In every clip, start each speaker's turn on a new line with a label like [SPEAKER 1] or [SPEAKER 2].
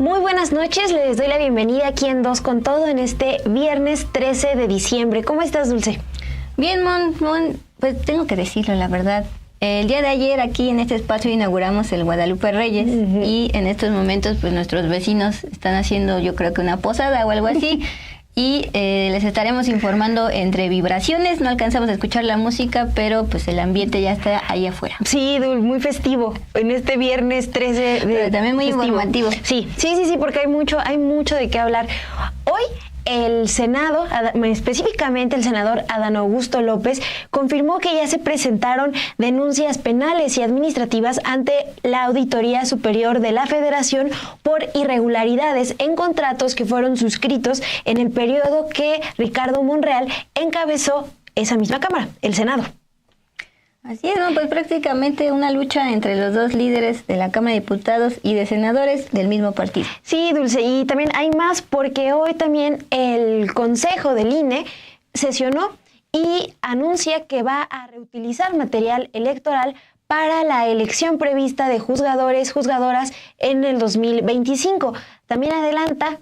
[SPEAKER 1] Muy buenas noches, les doy la bienvenida aquí en Dos con Todo en este viernes 13 de diciembre. ¿Cómo estás, Dulce?
[SPEAKER 2] Bien, Mon, pues tengo que decirlo, la verdad. El día de ayer aquí en este espacio inauguramos el Guadalupe Reyes y en estos momentos pues nuestros vecinos están haciendo yo creo que una posada o algo así y les estaremos informando entre vibraciones. No alcanzamos a escuchar la música, pero pues el ambiente ya está ahí afuera.
[SPEAKER 1] Sí, muy festivo en este viernes 13
[SPEAKER 2] pero también muy festivo. Informativo.
[SPEAKER 1] Sí, porque hay mucho de qué hablar. Hoy el Senado, específicamente el senador Adán Augusto López, confirmó que ya se presentaron denuncias penales y administrativas ante la Auditoría Superior de la Federación por irregularidades en contratos que fueron suscritos en el periodo que Ricardo Monreal encabezó esa misma Cámara, el Senado.
[SPEAKER 2] Así es, ¿no? Pues prácticamente una lucha entre los dos líderes de la Cámara de Diputados y de senadores del mismo partido.
[SPEAKER 1] Sí, Dulce, y también hay más porque hoy también el Consejo del INE sesionó y anuncia que va a reutilizar material electoral para la elección prevista de juzgadoras en el 2025. También adelanta,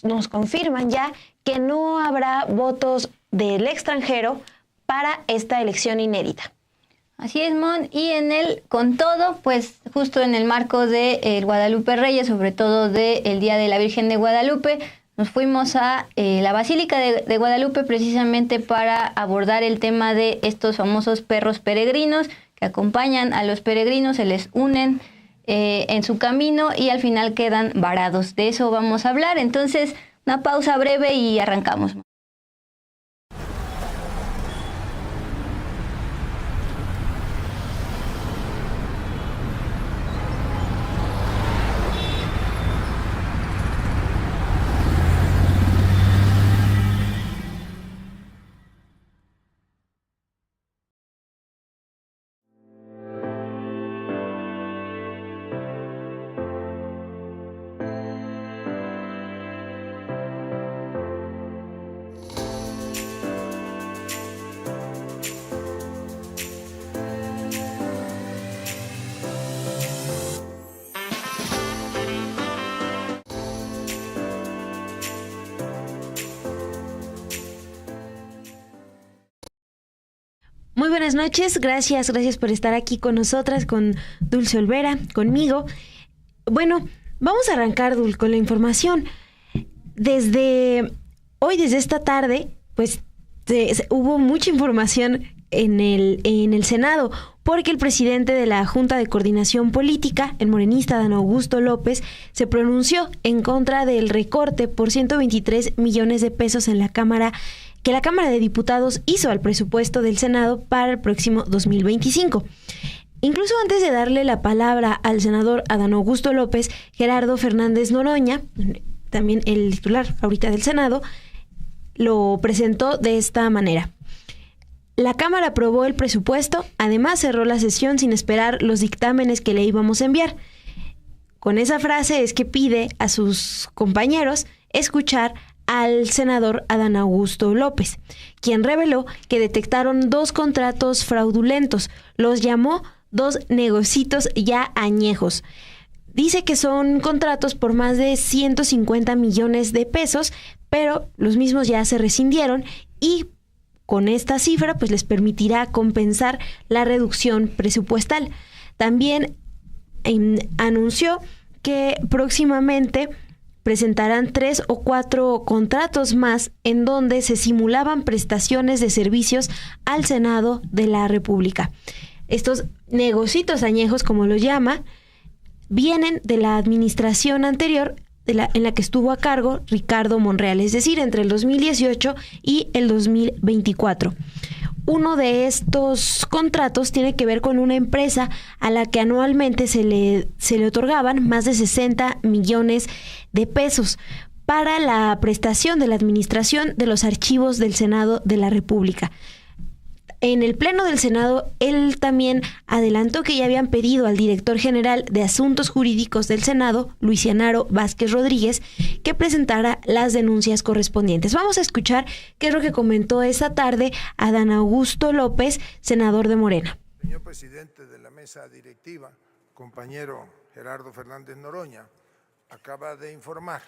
[SPEAKER 1] nos confirman ya que no habrá votos del extranjero para esta elección inédita.
[SPEAKER 2] Así es, Mon, y en el Con Todo, pues justo en el marco de Guadalupe Reyes, sobre todo del Día de la Virgen de Guadalupe, nos fuimos a la Basílica de Guadalupe precisamente para abordar el tema de estos famosos perros peregrinos que acompañan a los peregrinos, se les unen en su camino y al final quedan varados. De eso vamos a hablar, entonces una pausa breve y arrancamos.
[SPEAKER 1] Muy buenas noches, gracias por estar aquí con nosotras, con Dulce Olvera, conmigo. Bueno, vamos a arrancar, Dul, con la información. Desde esta tarde, pues hubo mucha información en el Senado, porque el presidente de la Junta de Coordinación Política, el morenista Adán Augusto López, se pronunció en contra del recorte por 123 millones de pesos en la Cámara que la Cámara de Diputados hizo al presupuesto del Senado para el próximo 2025. Incluso antes de darle la palabra al senador Adán Augusto López, Gerardo Fernández Noroña, también el titular ahorita del Senado, lo presentó de esta manera. La Cámara aprobó el presupuesto, además cerró la sesión sin esperar los dictámenes que le íbamos a enviar. Con esa frase es que pide a sus compañeros escuchar al senador Adán Augusto López, quien reveló que detectaron 2 contratos fraudulentos. Los llamó 2 negocitos ya añejos. Dice que son contratos por más de 150 millones de pesos, pero los mismos ya se rescindieron y con esta cifra pues les permitirá compensar la reducción presupuestal. También anunció que próximamente presentarán 3 o 4 contratos más en donde se simulaban prestaciones de servicios al Senado de la República. Estos negocitos añejos, como los llama, vienen de la administración anterior en la que estuvo a cargo Ricardo Monreal, es decir, entre el 2018 y el 2024. Uno de estos contratos tiene que ver con una empresa a la que anualmente se le otorgaban más de 60 millones de pesos para la prestación de la administración de los archivos del Senado de la República. En el Pleno del Senado, él también adelantó que ya habían pedido al director general de Asuntos Jurídicos del Senado, Luis Genaro Vázquez Rodríguez, que presentara las denuncias correspondientes. Vamos a escuchar qué es lo que comentó esta tarde Adán Augusto López, senador de Morena.
[SPEAKER 3] Señor presidente de la mesa directiva, compañero Gerardo Fernández Noroña, acaba de informar.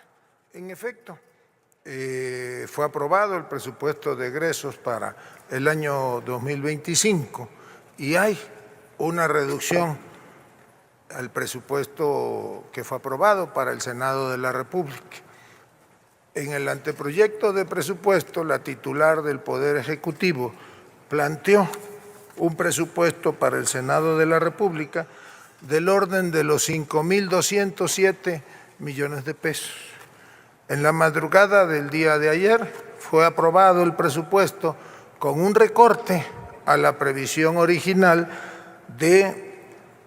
[SPEAKER 3] En efecto, fue aprobado el presupuesto de egresos para el año 2025 y hay una reducción al presupuesto que fue aprobado para el Senado de la República. En el anteproyecto de presupuesto, la titular del Poder Ejecutivo planteó un presupuesto para el Senado de la República del orden de los 5.207 millones de pesos. En la madrugada del día de ayer fue aprobado el presupuesto con un recorte a la previsión original de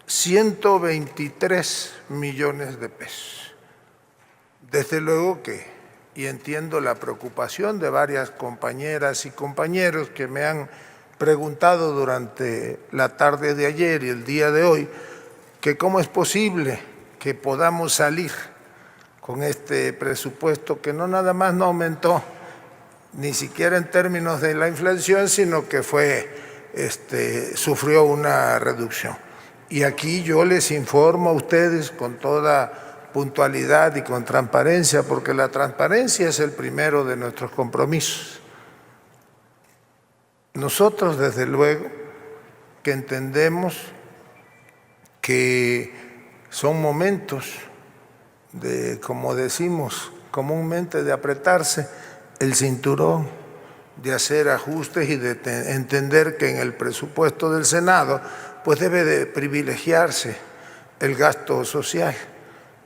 [SPEAKER 3] 123 millones de pesos. Desde luego que, y entiendo la preocupación de varias compañeras y compañeros que me han preguntado durante la tarde de ayer y el día de hoy, que cómo es posible que podamos salir con este presupuesto que no nada más no aumentó, ni siquiera en términos de la inflación, sino que sufrió una reducción. Y aquí yo les informo a ustedes con toda puntualidad y con transparencia, porque la transparencia es el primero de nuestros compromisos. Nosotros, desde luego, que entendemos que son momentos de, como decimos comúnmente, de apretarse el cinturón, de hacer ajustes y de entender que en el presupuesto del Senado pues debe de privilegiarse el gasto social.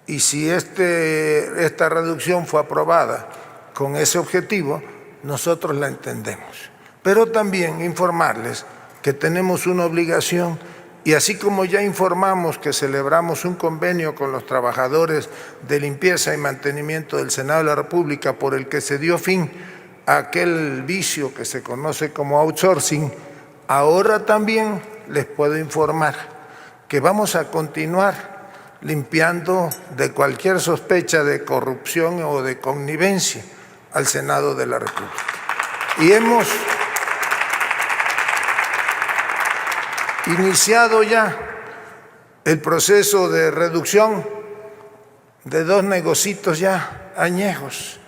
[SPEAKER 3] Y si esta reducción fue aprobada con ese objetivo, nosotros la entendemos. Pero también informarles que tenemos una obligación. Y así como ya informamos que celebramos un convenio con los trabajadores de limpieza y mantenimiento del Senado de la República por el que se dio fin a aquel vicio que se conoce como outsourcing, ahora también les puedo informar que vamos a continuar limpiando de cualquier sospecha de corrupción o de connivencia al Senado de la República. Y hemos iniciado ya el proceso de reducción de dos negocios ya añejos.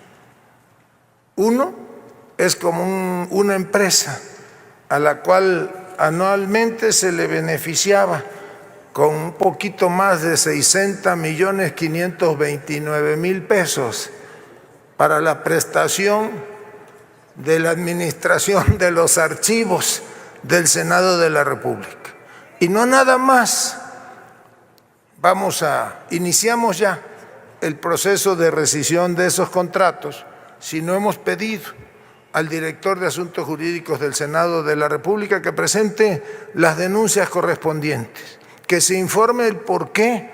[SPEAKER 3] Uno es como una empresa a la cual anualmente se le beneficiaba con un poquito más de 60.529.000 pesos para la prestación de la administración de los archivos del Senado de la República. Y no nada más, iniciamos ya el proceso de rescisión de esos contratos, sino hemos pedido al director de Asuntos Jurídicos del Senado de la República que presente las denuncias correspondientes, que se informe el por qué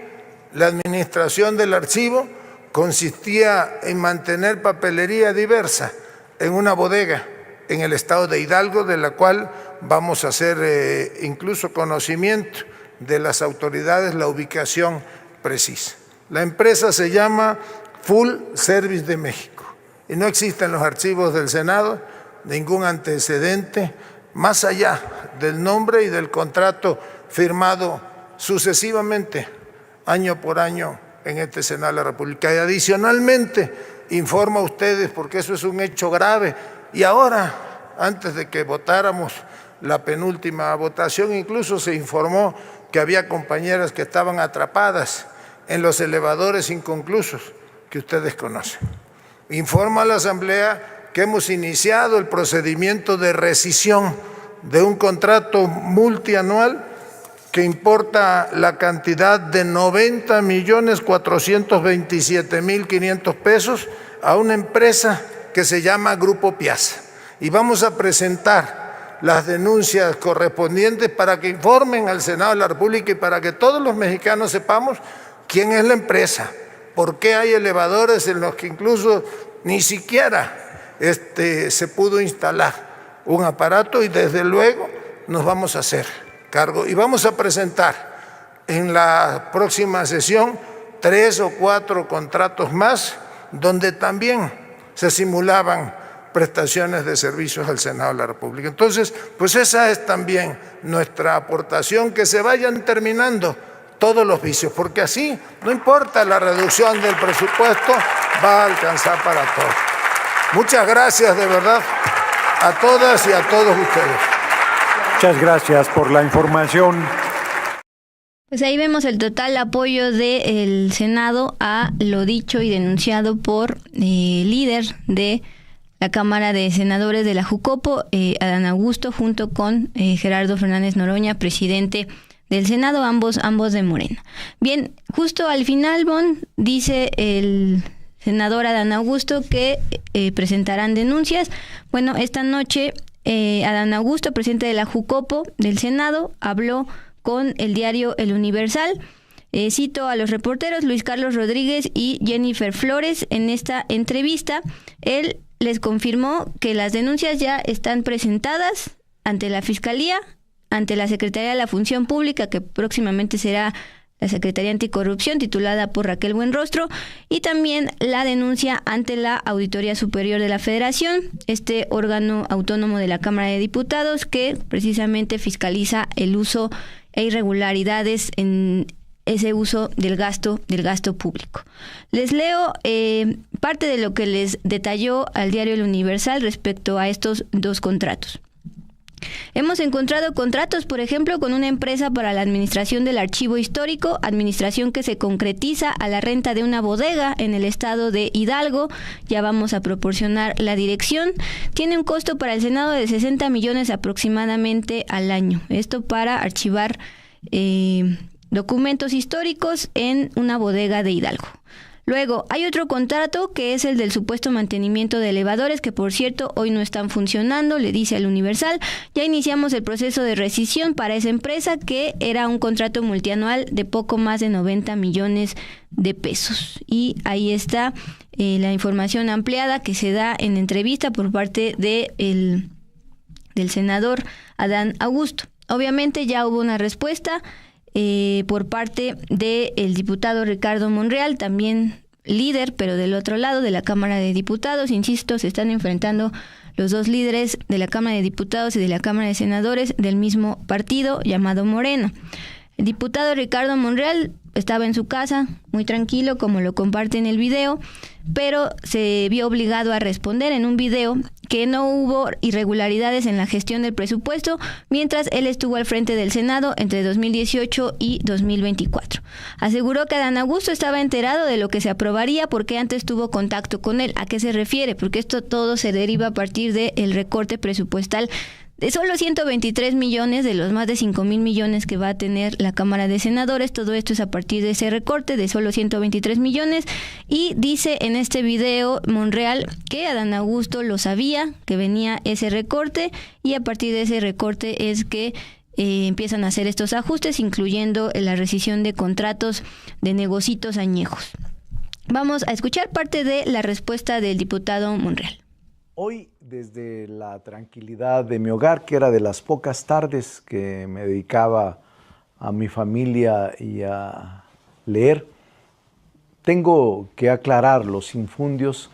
[SPEAKER 3] la administración del archivo consistía en mantener papelería diversa en una bodega en el estado de Hidalgo, de la cual vamos a hacer incluso conocimiento de las autoridades la ubicación precisa. La empresa se llama Full Service de México y no existen los archivos del Senado ningún antecedente más allá del nombre y del contrato firmado sucesivamente, año por año, en este Senado de la República. Y adicionalmente, informo a ustedes, porque eso es un hecho grave, y ahora, antes de que votáramos la penúltima votación, incluso se informó que había compañeras que estaban atrapadas en los elevadores inconclusos que ustedes conocen. Informo a la Asamblea que hemos iniciado el procedimiento de rescisión de un contrato multianual que importa la cantidad de 90.427.500 pesos a una empresa que se llama Grupo Piazza. Y vamos a presentar las denuncias correspondientes para que informen al Senado de la República y para que todos los mexicanos sepamos quién es la empresa, por qué hay elevadores en los que incluso ni siquiera se pudo instalar un aparato, y desde luego nos vamos a hacer cargo y vamos a presentar en la próxima sesión 3 o 4 contratos más donde también se simulaban prestaciones de servicios al Senado de la República. Entonces, pues esa es también nuestra aportación, que se vayan terminando todos los vicios, porque así, no importa la reducción del presupuesto, va a alcanzar para todos. Muchas gracias de verdad a todas y a todos ustedes.
[SPEAKER 4] Muchas gracias por la información.
[SPEAKER 2] Pues ahí vemos el total apoyo del Senado a lo dicho y denunciado por el líder de la Cámara de Senadores de la Jucopo, Adán Augusto, junto con Gerardo Fernández Noroña, presidente del Senado, ambos de Morena. Bien, justo al final, Bon, dice el senador Adán Augusto que presentarán denuncias. Bueno, esta noche Adán Augusto, presidente de la Jucopo del Senado, habló con el diario El Universal. Cito a los reporteros Luis Carlos Rodríguez y Jennifer Flores. En esta entrevista, él les confirmó que las denuncias ya están presentadas ante la Fiscalía, ante la Secretaría de la Función Pública, que próximamente será la Secretaría Anticorrupción, titulada por Raquel Buenrostro, y también la denuncia ante la Auditoría Superior de la Federación, este órgano autónomo de la Cámara de Diputados que precisamente fiscaliza el uso e irregularidades en ese uso del gasto público. Les leo parte de lo que les detalló al diario El Universal respecto a estos dos contratos. Hemos encontrado contratos, por ejemplo, con una empresa para la administración del archivo histórico, administración que se concretiza a la renta de una bodega en el estado de Hidalgo. Ya vamos a proporcionar la dirección. Tiene un costo para el Senado de 60 millones aproximadamente al año. Esto para archivar documentos históricos en una bodega de Hidalgo. Luego, hay otro contrato que es el del supuesto mantenimiento de elevadores, que por cierto hoy no están funcionando, le dice al Universal. Ya iniciamos el proceso de rescisión para esa empresa, que era un contrato multianual de poco más de 90 millones de pesos. Y ahí está la información ampliada que se da en entrevista por parte del senador Adán Augusto. Obviamente ya hubo una respuesta por parte del diputado Ricardo Monreal, también líder, pero del otro lado de la Cámara de Diputados. Insisto, se están enfrentando los dos líderes de la Cámara de Diputados y de la Cámara de Senadores del mismo partido llamado Morena. El diputado Ricardo Monreal estaba en su casa, muy tranquilo, como lo comparte en el video, pero se vio obligado a responder en un video que no hubo irregularidades en la gestión del presupuesto mientras él estuvo al frente del Senado entre 2018 y 2024. Aseguró que Adán Augusto estaba enterado de lo que se aprobaría porque antes tuvo contacto con él. ¿A qué se refiere? Porque esto todo se deriva a partir del recorte presupuestal de solo 123 millones de los más de 5,000 millones que va a tener la Cámara de Senadores. Todo esto es a partir de ese recorte de solo 123 millones. Y dice en este video Monreal que Adán Augusto lo sabía, que venía ese recorte, y a partir de ese recorte es que empiezan a hacer estos ajustes, incluyendo la rescisión de contratos de negocitos añejos. Vamos a escuchar parte de la respuesta del diputado Monreal.
[SPEAKER 4] Hoy, desde la tranquilidad de mi hogar, que era de las pocas tardes que me dedicaba a mi familia y a leer, tengo que aclarar los infundios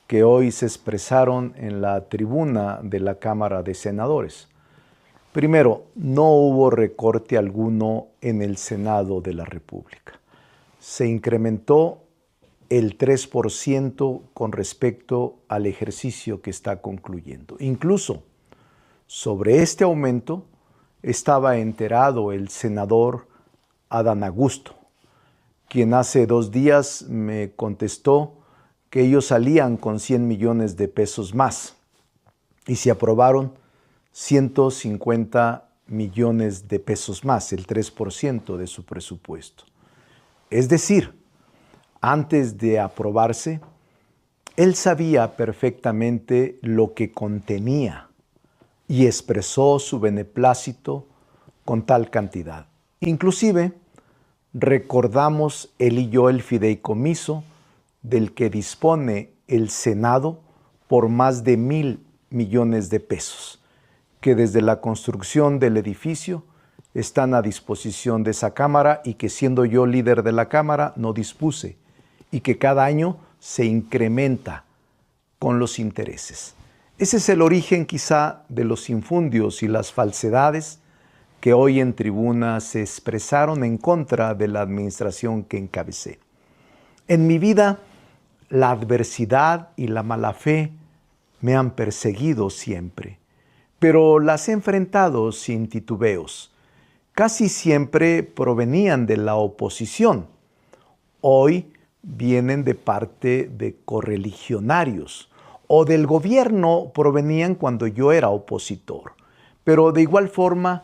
[SPEAKER 4] que hoy se expresaron en la tribuna de la Cámara de Senadores. Primero, no hubo recorte alguno en el Senado de la República. Se incrementó el 3% con respecto al ejercicio que está concluyendo. Incluso sobre este aumento estaba enterado el senador Adán Augusto, quien hace 2 días me contestó que ellos salían con 100 millones de pesos más y se aprobaron 150 millones de pesos más, el 3% de su presupuesto. Es decir, antes de aprobarse, él sabía perfectamente lo que contenía y expresó su beneplácito con tal cantidad. Inclusive, recordamos él y yo el fideicomiso del que dispone el Senado por más de 1,000 millones de pesos, que desde la construcción del edificio están a disposición de esa Cámara y que, siendo yo líder de la Cámara, no dispuse, y que cada año se incrementa con los intereses. Ese es el origen quizá de los infundios y las falsedades que hoy en tribuna se expresaron en contra de la administración que encabecé. En mi vida, la adversidad y la mala fe me han perseguido siempre, pero las he enfrentado sin titubeos. Casi siempre provenían de la oposición. Hoy vienen de parte de correligionarios o del gobierno, provenían cuando yo era opositor. Pero de igual forma,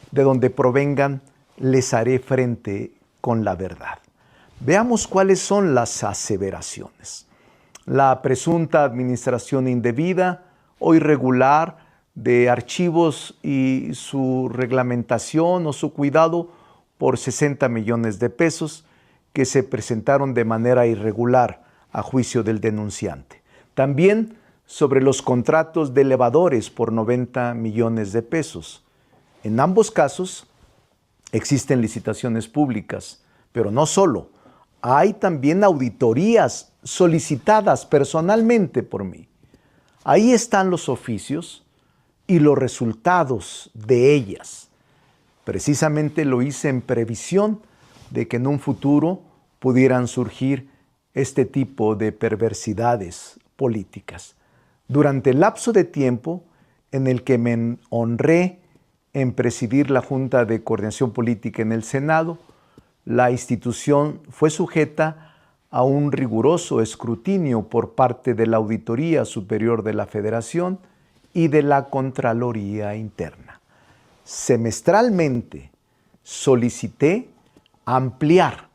[SPEAKER 4] de donde provengan, les haré frente con la verdad. Veamos cuáles son las aseveraciones. La presunta administración indebida o irregular de archivos y su reglamentación o su cuidado por 60 millones de pesos que se presentaron de manera irregular a juicio del denunciante. También sobre los contratos de elevadores por 90 millones de pesos. En ambos casos existen licitaciones públicas, pero no solo. Hay también auditorías solicitadas personalmente por mí. Ahí están los oficios y los resultados de ellas. Precisamente lo hice en previsión de que en un futuro pudieran surgir este tipo de perversidades políticas. Durante el lapso de tiempo en el que me honré en presidir la Junta de Coordinación Política en el Senado, la institución fue sujeta a un riguroso escrutinio por parte de la Auditoría Superior de la Federación y de la Contraloría Interna. Semestralmente solicité ampliar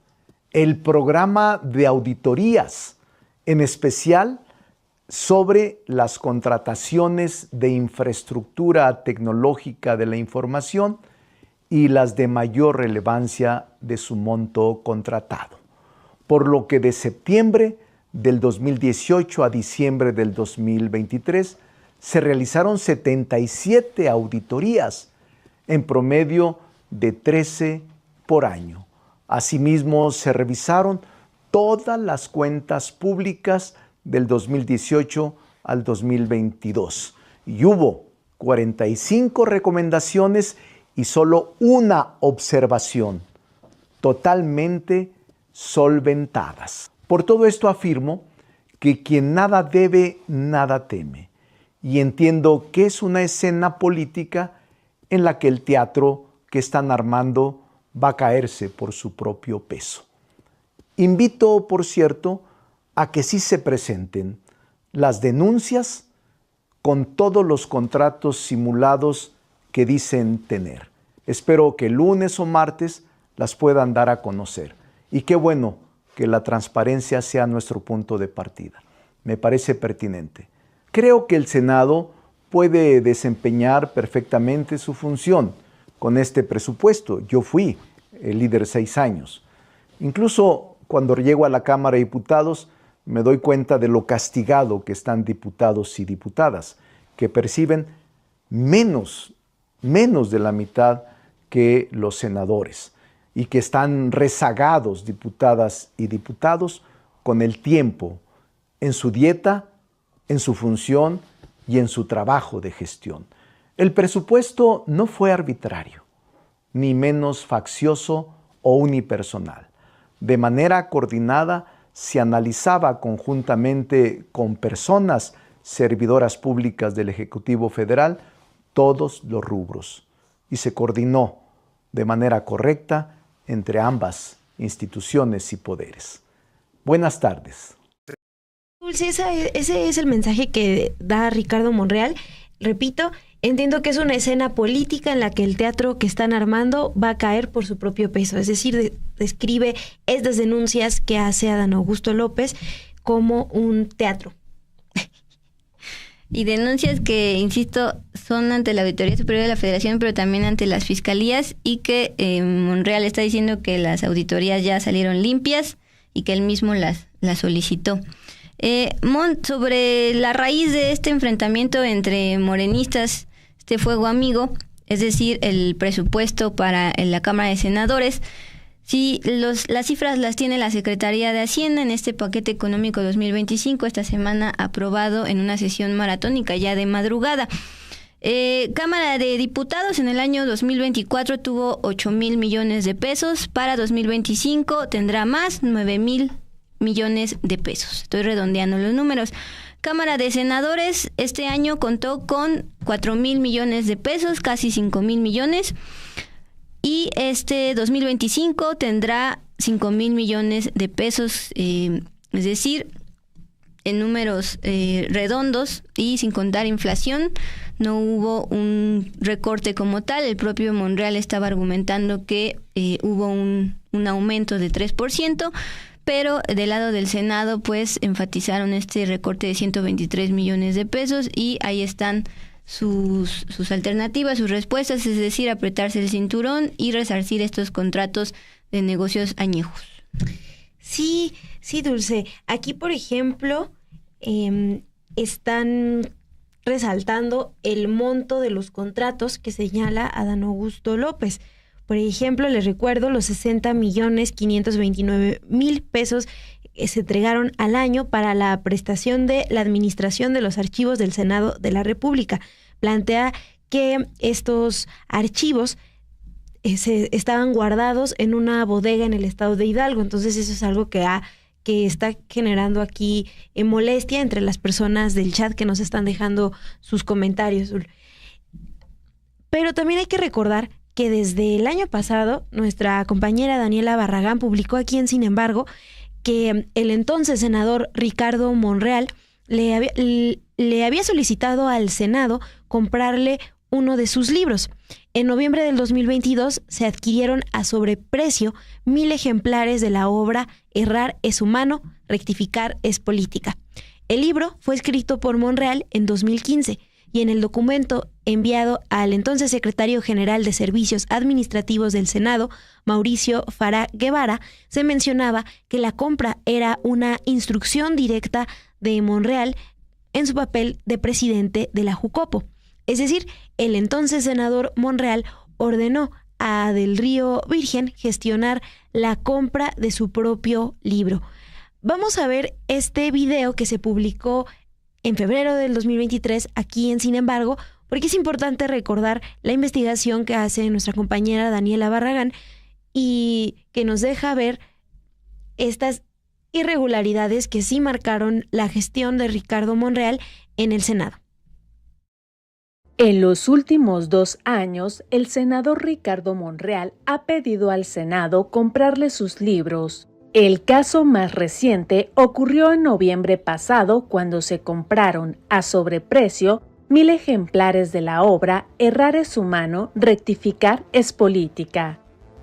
[SPEAKER 4] el programa de auditorías, en especial sobre las contrataciones de infraestructura tecnológica de la información y las de mayor relevancia de su monto contratado. Por lo que de septiembre del 2018 a diciembre del 2023 se realizaron 77 auditorías, en promedio de 13 por año. Asimismo, se revisaron todas las cuentas públicas del 2018 al 2022 y hubo 45 recomendaciones y solo una observación, totalmente solventadas. Por todo esto afirmo que quien nada debe, nada teme, y entiendo que es una escena política en la que el teatro que están armando va a caerse por su propio peso. Invito, por cierto, a que sí se presenten las denuncias con todos los contratos simulados que dicen tener. Espero que el lunes o martes las puedan dar a conocer. Y qué bueno que la transparencia sea nuestro punto de partida. Me parece pertinente. Creo que el Senado puede desempeñar perfectamente su función con este presupuesto. Yo fui el líder 6 años. Incluso cuando llego a la Cámara de Diputados, me doy cuenta de lo castigado que están diputados y diputadas, que perciben menos de la mitad que los senadores y que están rezagados, diputadas y diputados, con el tiempo en su dieta, en su función y en su trabajo de gestión. El presupuesto no fue arbitrario, ni menos faccioso o unipersonal. De manera coordinada se analizaba conjuntamente con personas servidoras públicas del Ejecutivo Federal todos los rubros y se coordinó de manera correcta entre ambas instituciones y poderes. Buenas tardes.
[SPEAKER 1] Dulce, ese es el mensaje que da Ricardo Monreal. Repito, entiendo que es una escena política en la que el teatro que están armando va a caer por su propio peso. Es decir, describe estas denuncias que hace Adán Augusto López como un teatro.
[SPEAKER 2] Y denuncias que, insisto, son ante la Auditoría Superior de la Federación, pero también ante las fiscalías, y que Monreal está diciendo que las auditorías ya salieron limpias y que él mismo las solicitó. Sobre la raíz de este enfrentamiento entre morenistas, este fuego amigo, es decir, el presupuesto para la Cámara de Senadores, sí, las cifras las tiene la Secretaría de Hacienda en este paquete económico 2025, esta semana aprobado en una sesión maratónica ya de madrugada. Cámara de Diputados en el año 2024 tuvo 8,000 millones de pesos. Para 2025 tendrá más, 9,000 millones de pesos. Estoy redondeando los números. Cámara de Senadores este año contó con 4,000 millones de pesos, casi 5,000 millones. Y este 2025 tendrá 5,000 millones de pesos, es decir, en números redondos y sin contar inflación. No hubo un recorte como tal. El propio Monreal estaba argumentando que hubo un aumento de 3%, pero del lado del Senado pues enfatizaron este recorte de 123 millones de pesos y ahí están sus alternativas, sus respuestas, es decir, apretarse el cinturón y resarcir estos contratos de negocios añejos.
[SPEAKER 1] Sí, Dulce. Aquí, por ejemplo, están resaltando el monto de los contratos que señala Adán Augusto López. Por ejemplo, les recuerdo los 60,529,000 pesos que se entregaron al año para la prestación de la administración de los archivos del Senado de la República. Plantea que estos archivos estaban guardados en una bodega en el estado de Hidalgo. Entonces eso es algo que está generando aquí molestia entre las personas del chat que nos están dejando sus comentarios. Pero también hay que recordar que desde el año pasado nuestra compañera Daniela Barragán publicó aquí en Sin embargo que el entonces senador Ricardo Monreal le había solicitado al Senado comprarle uno de sus libros. En noviembre del 2022 se adquirieron a sobreprecio 1,000 ejemplares de la obra Errar es humano, rectificar es política. El libro fue escrito por Monreal en 2015 y en el documento enviado al entonces secretario general de Servicios Administrativos del Senado, Mauricio Fara Guevara, se mencionaba que la compra era una instrucción directa de Monreal en su papel de presidente de la Jucopo. Es decir, el entonces senador Monreal ordenó a Del Río Virgen gestionar la compra de su propio libro. Vamos a ver este video que se publicó en febrero del 2023 aquí en Sin embargo, porque es importante recordar la investigación que hace nuestra compañera Daniela Barragán y que nos deja ver estas irregularidades que sí marcaron la gestión de Ricardo Monreal en el Senado.
[SPEAKER 5] En los últimos 2 años, el senador Ricardo Monreal ha pedido al Senado comprarle sus libros. El caso más reciente ocurrió en noviembre pasado cuando se compraron a sobreprecio 1,000 ejemplares de la obra Errar es humano, rectificar es política.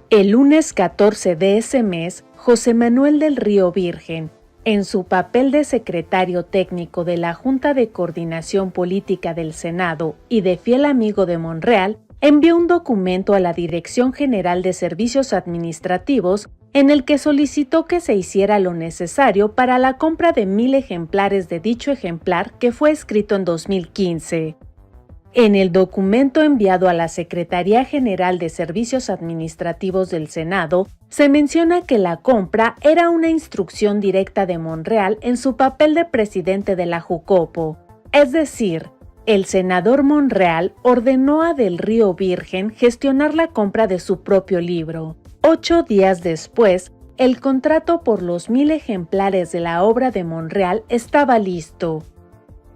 [SPEAKER 5] El lunes 14 de ese mes, José Manuel del Río Virgen, en su papel de secretario técnico de la Junta de Coordinación Política del Senado y de fiel amigo de Monreal, envió un documento a la Dirección General de Servicios Administrativos en el que solicitó que se hiciera lo necesario para la compra de 1,000 ejemplares de dicho ejemplar que fue escrito en 2015. En el documento enviado a la Secretaría General de Servicios Administrativos del Senado, se menciona que la compra era una instrucción directa de Monreal en su papel de presidente de la Jucopo. Es decir, el senador Monreal ordenó a Del Río Virgen gestionar la compra de su propio libro. 8 días después, el contrato por los 1,000 ejemplares de la obra de Monreal estaba listo.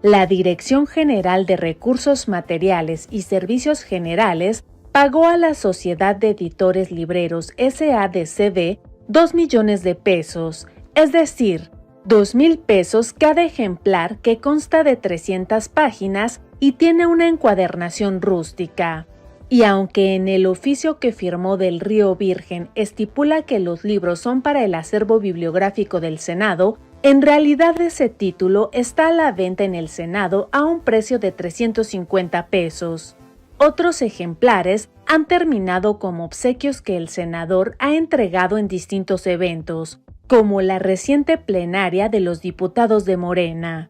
[SPEAKER 5] La Dirección General de Recursos Materiales y Servicios Generales pagó a la Sociedad de Editores Libreros SADCB 2 millones de pesos, es decir, 2,000 pesos cada ejemplar que consta de 300 páginas y tiene una encuadernación rústica. Y aunque en el oficio que firmó Del Río Virgen estipula que los libros son para el acervo bibliográfico del Senado, en realidad ese título está a la venta en el Senado a un precio de 350 pesos. Otros ejemplares han terminado como obsequios que el senador ha entregado en distintos eventos, como la reciente plenaria de los diputados de Morena.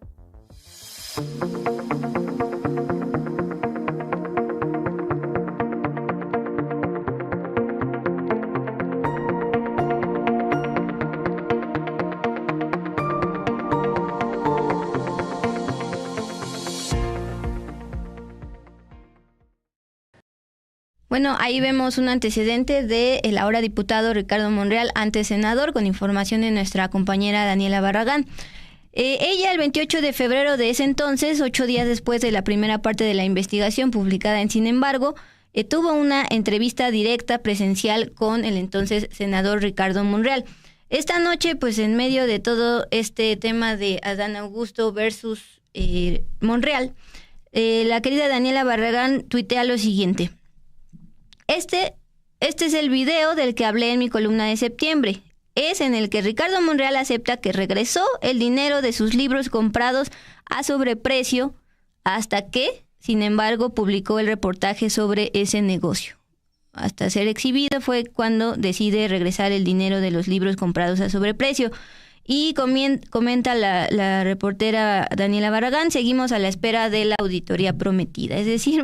[SPEAKER 2] Bueno, ahí vemos un antecedente de el ahora diputado Ricardo Monreal, antes senador, con información de nuestra compañera Daniela Barragán. Ella, el 28 de febrero de ese entonces, 8 días después de la primera parte de la investigación publicada en Sin embargo, tuvo una entrevista directa presencial con el entonces senador Ricardo Monreal. Esta noche, pues en medio de todo este tema de Adán Augusto versus Monreal, la querida Daniela Barragán tuitea lo siguiente. Este es el video del que hablé en mi columna de septiembre. Es en el que Ricardo Monreal acepta que regresó el dinero de sus libros comprados a sobreprecio hasta que, sin embargo, publicó el reportaje sobre ese negocio. Hasta ser exhibido fue cuando decide regresar el dinero de los libros comprados a sobreprecio. Y comenta la reportera Daniela Barragán, seguimos a la espera de la auditoría prometida. Es decir,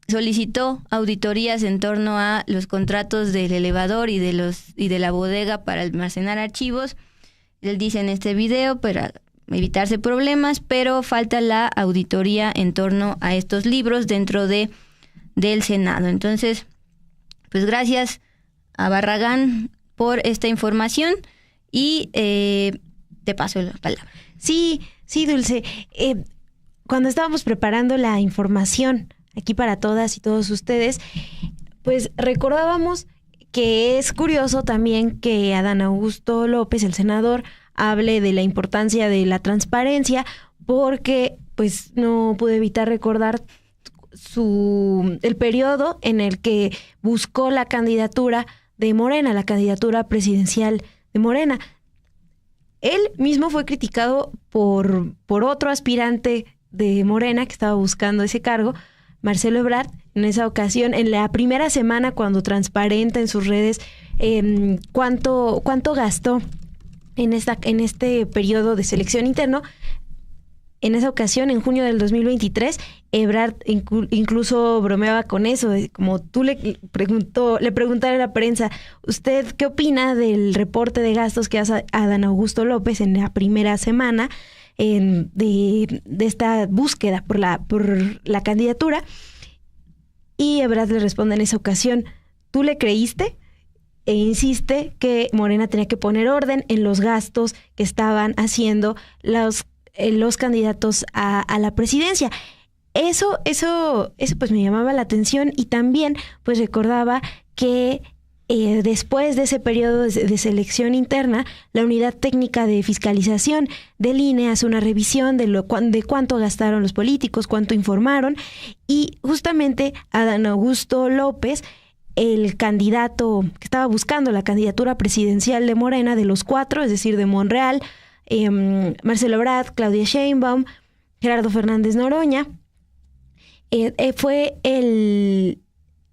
[SPEAKER 2] solicitó auditorías en torno a los contratos del elevador y de la bodega para almacenar archivos. Él dice en este video para evitarse problemas, pero falta la auditoría en torno a estos libros dentro del Senado. Entonces, pues gracias a Barragán por esta información y te paso la palabra.
[SPEAKER 1] Sí, Dulce. Cuando estábamos preparando la información aquí para todas y todos ustedes, pues recordábamos que es curioso también que Adán Augusto López, el senador, hable de la importancia de la transparencia, porque pues no pude evitar recordar el periodo en el que buscó la candidatura de Morena, la candidatura presidencial de Morena. Él mismo fue criticado por otro aspirante de Morena que estaba buscando ese cargo, Marcelo Ebrard. En esa ocasión, en la primera semana, cuando transparenta en sus redes cuánto gastó en este periodo de selección interno, en esa ocasión, en junio del 2023, Ebrard incluso bromeaba con eso, como tú le preguntara a la prensa, ¿usted qué opina del reporte de gastos que hace Adán Augusto López en la primera semana de esta búsqueda por la candidatura? Y Ebrard le responde en esa ocasión, ¿tú le creíste? E insiste que Morena tenía que poner orden en los gastos que estaban haciendo los candidatos a la presidencia. Eso pues me llamaba la atención, y también pues recordaba que después de ese periodo de selección interna, la Unidad Técnica de Fiscalización del INE hace una revisión de cuánto gastaron los políticos, cuánto informaron, y justamente Adán Augusto López, el candidato que estaba buscando la candidatura presidencial de Morena, de los cuatro, es decir, de Monreal, Marcelo Ebrard, Claudia Sheinbaum, Gerardo Fernández Noroña, fue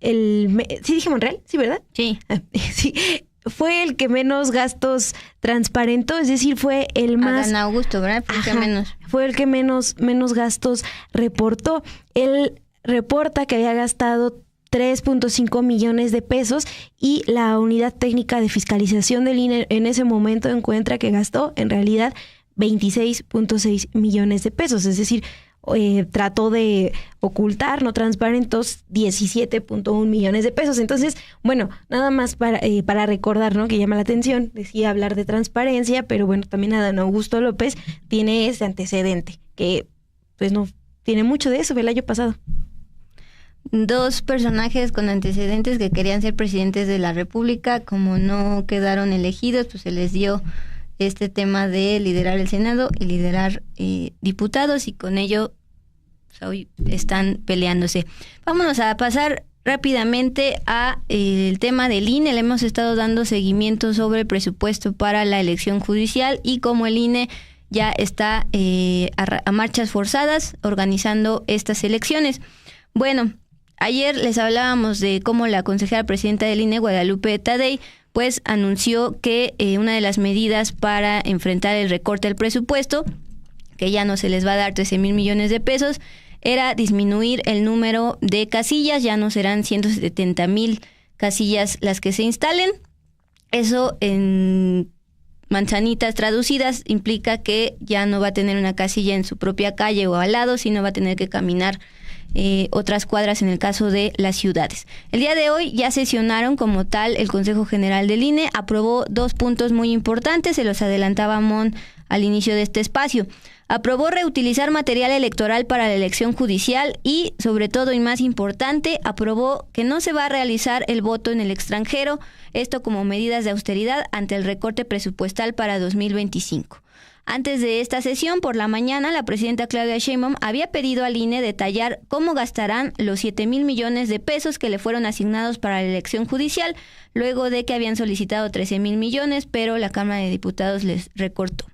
[SPEAKER 1] ¿sí dije Monreal? ¿Sí, verdad?
[SPEAKER 2] Sí.
[SPEAKER 1] Sí. Fue el que menos gastos transparentó, es decir, fue el más...
[SPEAKER 2] Adán Augusto, ¿verdad?
[SPEAKER 1] Fue el que menos gastos reportó. Él reporta que había gastado 3.5 millones de pesos, y la Unidad Técnica de Fiscalización del INE en ese momento encuentra que gastó en realidad 26.6 millones de pesos, es decir, trató de ocultar, no transparentó 17.1 millones de pesos. Entonces, bueno, nada más para recordar, ¿no?, que llama la atención, decía hablar de transparencia, pero bueno, también Adán Augusto López tiene ese antecedente, que pues no tiene mucho de eso, el año pasado.
[SPEAKER 2] Dos personajes con antecedentes que querían ser presidentes de la República, como no quedaron elegidos, pues se les dio este tema de liderar el Senado y liderar diputados, y con ello pues, hoy están peleándose. Vámonos a pasar rápidamente a el tema del INE. Le hemos estado dando seguimiento sobre el presupuesto para la elección judicial y cómo el INE ya está a marchas forzadas organizando estas elecciones. Bueno, ayer les hablábamos de cómo la consejera presidenta del INE, Guadalupe Tadei, pues anunció que una de las medidas para enfrentar el recorte del presupuesto, que ya no se les va a dar 13,000 millones de pesos, era disminuir el número de casillas. Ya no serán 170,000 casillas las que se instalen. Eso, en manzanitas traducidas, implica que ya no va a tener una casilla en su propia calle o al lado, sino va a tener que caminar otras cuadras en el caso de las ciudades. El día de hoy ya sesionaron como tal el Consejo General del INE, aprobó 2 puntos muy importantes, se los adelantaba Mon al inicio de este espacio. Aprobó reutilizar material electoral para la elección judicial y, sobre todo y más importante, aprobó que no se va a realizar el voto en el extranjero, esto como medidas de austeridad ante el recorte presupuestal para 2025. Antes de esta sesión, por la mañana, la presidenta Claudia Sheinbaum había pedido al INE detallar cómo gastarán los 7,000 millones de pesos que le fueron asignados para la elección judicial, luego de que habían solicitado 13,000 millones, pero la Cámara de Diputados les recortó.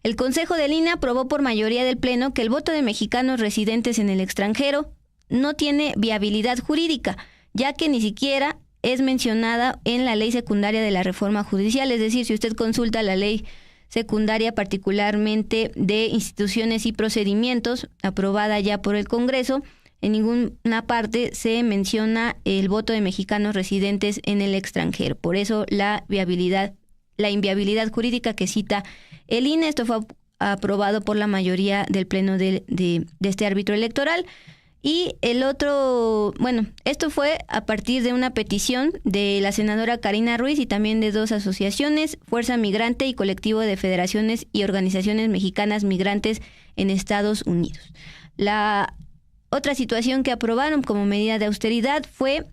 [SPEAKER 2] El Consejo del INE aprobó por mayoría del Pleno que el voto de mexicanos residentes en el extranjero no tiene viabilidad jurídica, ya que ni siquiera es mencionada en la ley secundaria de la reforma judicial. Es decir, si usted consulta la ley secundaria, particularmente de instituciones y procedimientos, aprobada ya por el Congreso, en ninguna parte se menciona el voto de mexicanos residentes en el extranjero. Por eso la inviabilidad jurídica que cita el INE. Esto fue aprobado por la mayoría del Pleno de este árbitro electoral. Y el otro, esto fue a partir de una petición de la senadora Karina Ruiz y también de 2 asociaciones, Fuerza Migrante y Colectivo de Federaciones y Organizaciones Mexicanas Migrantes en Estados Unidos. La otra situación que aprobaron como medida de austeridad fue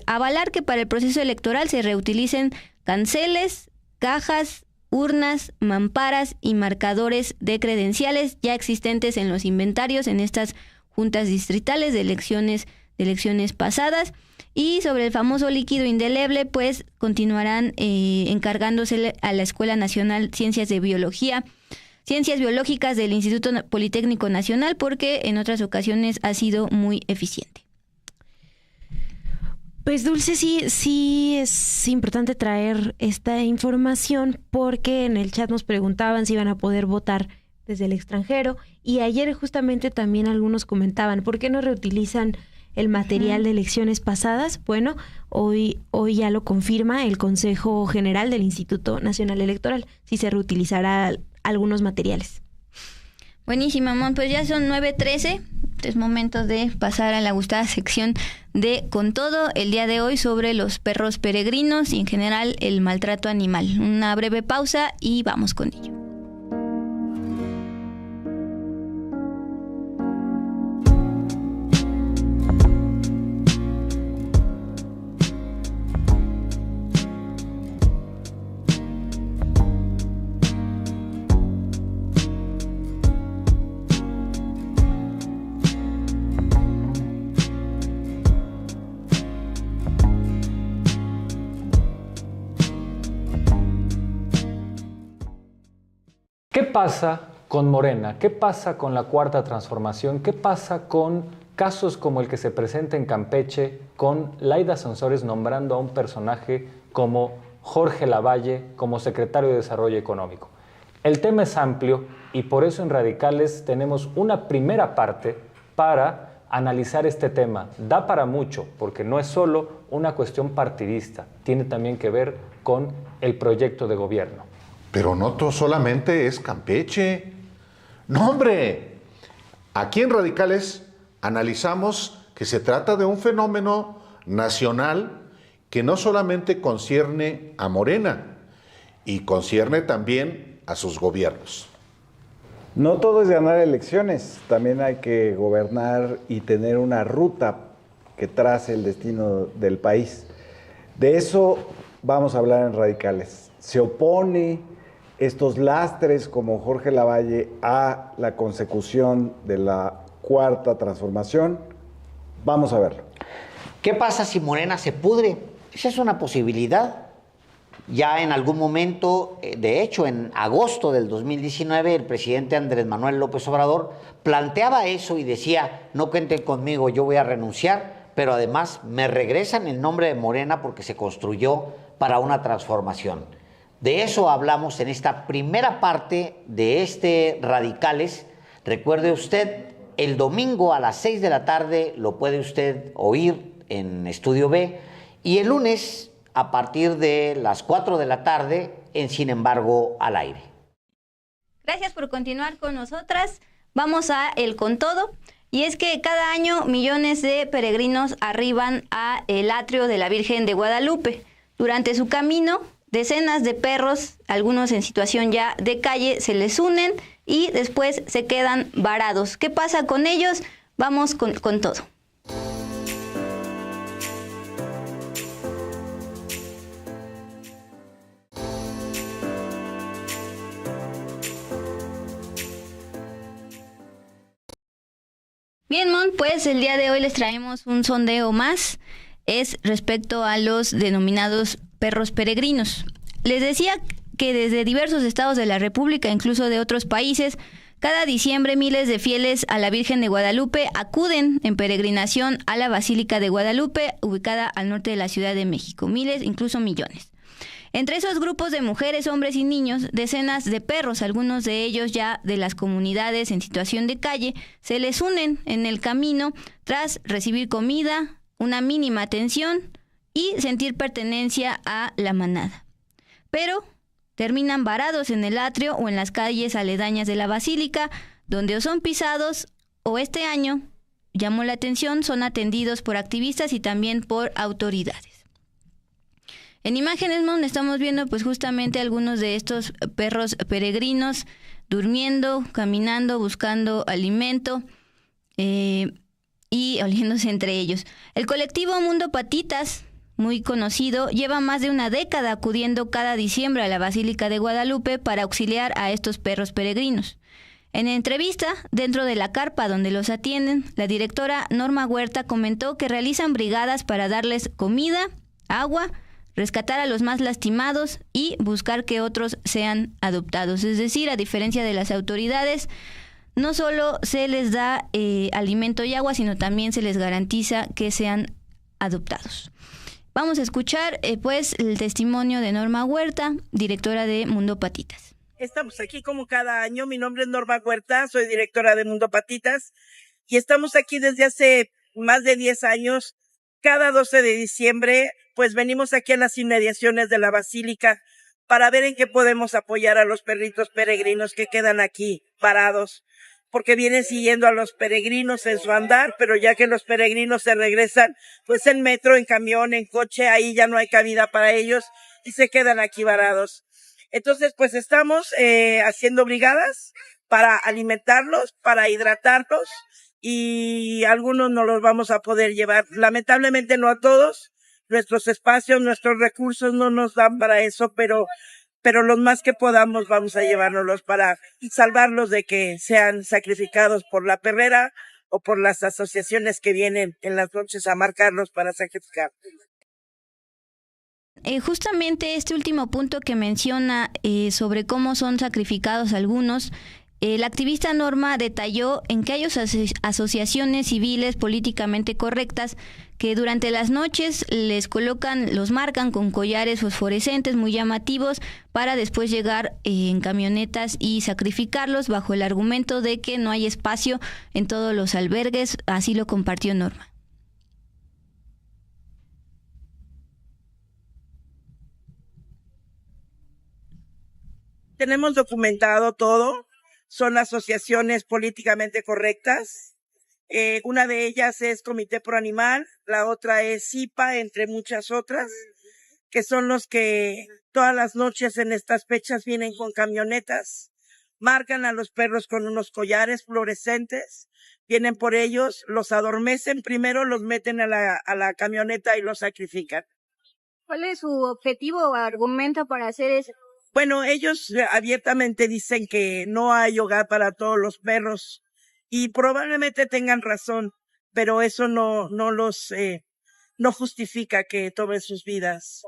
[SPEAKER 2] avalar que para el proceso electoral se reutilicen canceles, cajas, urnas, mamparas y marcadores de credenciales ya existentes en los inventarios en estas juntas distritales de elecciones pasadas. Y sobre el famoso líquido indeleble, pues continuarán encargándose a la Escuela Nacional Ciencias Biológicas del Instituto Politécnico Nacional, porque en otras ocasiones ha sido muy eficiente.
[SPEAKER 1] Pues Dulce, sí es importante traer esta información porque en el chat nos preguntaban si iban a poder votar desde el extranjero y ayer justamente también algunos comentaban, ¿por qué no reutilizan el material de elecciones pasadas? Bueno, hoy ya lo confirma el Consejo General del Instituto Nacional Electoral, si se reutilizará algunos materiales.
[SPEAKER 2] Buenísimo, Mon, pues ya son 9:13, es momento de pasar a la gustada sección de Con Todo, el día de hoy sobre los perros peregrinos y en general el maltrato animal. Una breve pausa y vamos con ello.
[SPEAKER 6] ¿Qué pasa con Morena? ¿Qué pasa con la Cuarta Transformación? ¿Qué pasa con casos como el que se presenta en Campeche, con Laida Sansores nombrando a un personaje como Jorge Lavalle como secretario de Desarrollo Económico? El tema es amplio y por eso en Radicales tenemos una primera parte para analizar este tema. Da para mucho, porque no es solo una cuestión partidista, tiene también que ver con el proyecto de gobierno.
[SPEAKER 7] Pero no solamente es Campeche. No, hombre. Aquí en Radicales analizamos que se trata de un fenómeno nacional que no solamente concierne a Morena, y concierne también a sus gobiernos.
[SPEAKER 4] No todo es ganar elecciones, también hay que gobernar y tener una ruta que trace el destino del país. De eso vamos a hablar en Radicales. Se opone estos lastres como Jorge Lavalle a la consecución de la Cuarta Transformación. Vamos a verlo.
[SPEAKER 8] ¿Qué pasa si Morena se pudre? Esa es una posibilidad. Ya en algún momento, de hecho, en agosto del 2019, el presidente Andrés Manuel López Obrador planteaba eso y decía, no cuenten conmigo, yo voy a renunciar, pero además me regresan el nombre de Morena porque se construyó para una transformación. De eso hablamos en esta primera parte de este Radicales. Recuerde usted, el domingo a las 6 de la tarde lo puede usted oír en Estudio B y el lunes a partir de las 4 de la tarde en Sin Embargo al Aire.
[SPEAKER 2] Gracias por continuar con nosotras. Vamos a el Con Todo. Y es que cada año millones de peregrinos arriban a el atrio de la Virgen de Guadalupe. Durante su camino, decenas de perros, algunos en situación ya de calle, se les unen y después se quedan varados. ¿Qué pasa con ellos? Vamos con todo. Bien, Mon, pues el día de hoy les traemos un sondeo más. Es respecto a los denominados perros peregrinos. Les decía que desde diversos estados de la República, incluso de otros países, cada diciembre miles de fieles a la Virgen de Guadalupe acuden en peregrinación a la Basílica de Guadalupe, ubicada al norte de la Ciudad de México. Miles, incluso millones. Entre esos grupos de mujeres, hombres y niños, decenas de perros, algunos de ellos ya de las comunidades en situación de calle, se les unen en el camino tras recibir comida, una mínima atención y sentir pertenencia a la manada. Pero terminan varados en el atrio o en las calles aledañas de la basílica, donde o son pisados o este año, llamó la atención, son atendidos por activistas y también por autoridades. En imágenes, Mon, estamos viendo pues justamente algunos de estos perros peregrinos durmiendo, caminando, buscando alimento y oliéndose entre ellos. El colectivo Mundo Patitas, muy conocido, lleva más de una década acudiendo cada diciembre a la Basílica de Guadalupe para auxiliar a estos perros peregrinos. En entrevista, dentro de la carpa donde los atienden, la directora Norma Huerta comentó que realizan brigadas para darles comida, agua, rescatar a los más lastimados y buscar que otros sean adoptados. Es decir, a diferencia de las autoridades, no solo se les da alimento y agua, sino también se les garantiza que sean adoptados. Vamos a escuchar pues el testimonio de Norma Huerta, directora de Mundo Patitas.
[SPEAKER 9] Estamos aquí como cada año. Mi nombre es Norma Huerta, soy directora de Mundo Patitas y estamos aquí desde hace más de 10 años. Cada 12 de diciembre, pues venimos aquí a las inmediaciones de la Basílica para ver en qué podemos apoyar a los perritos peregrinos que quedan aquí parados, porque vienen siguiendo a los peregrinos en su andar, pero ya que los peregrinos se regresan, pues en metro, en camión, en coche, ahí ya no hay cabida para ellos y se quedan aquí varados. Entonces, pues estamos haciendo brigadas para alimentarlos, para hidratarlos, y algunos no los vamos a poder llevar. Lamentablemente no a todos. Nuestros espacios, nuestros recursos no nos dan para eso, pero los más que podamos vamos a llevárnoslos para salvarlos de que sean sacrificados por la perrera o por las asociaciones que vienen en las noches a marcarlos para sacrificar.
[SPEAKER 2] Justamente este último punto que menciona sobre cómo son sacrificados algunos, la activista Norma detalló en que hay asociaciones civiles políticamente correctas que durante las noches los marcan con collares fosforescentes muy llamativos para después llegar en camionetas y sacrificarlos bajo el argumento de que no hay espacio en todos los albergues. Así lo compartió Norma.
[SPEAKER 9] Tenemos documentado todo. Son asociaciones políticamente correctas. Una de ellas es Comité Pro Animal, la otra es CIPA, entre muchas otras, que son los que todas las noches en estas fechas vienen con camionetas, marcan a los perros con unos collares fluorescentes, vienen por ellos, los adormecen primero, los meten a la camioneta y los sacrifican.
[SPEAKER 10] ¿Cuál es su objetivo o argumento para hacer eso?
[SPEAKER 9] Bueno, ellos abiertamente dicen que no hay hogar para todos los perros y probablemente tengan razón, pero eso no justifica que tomen sus vidas.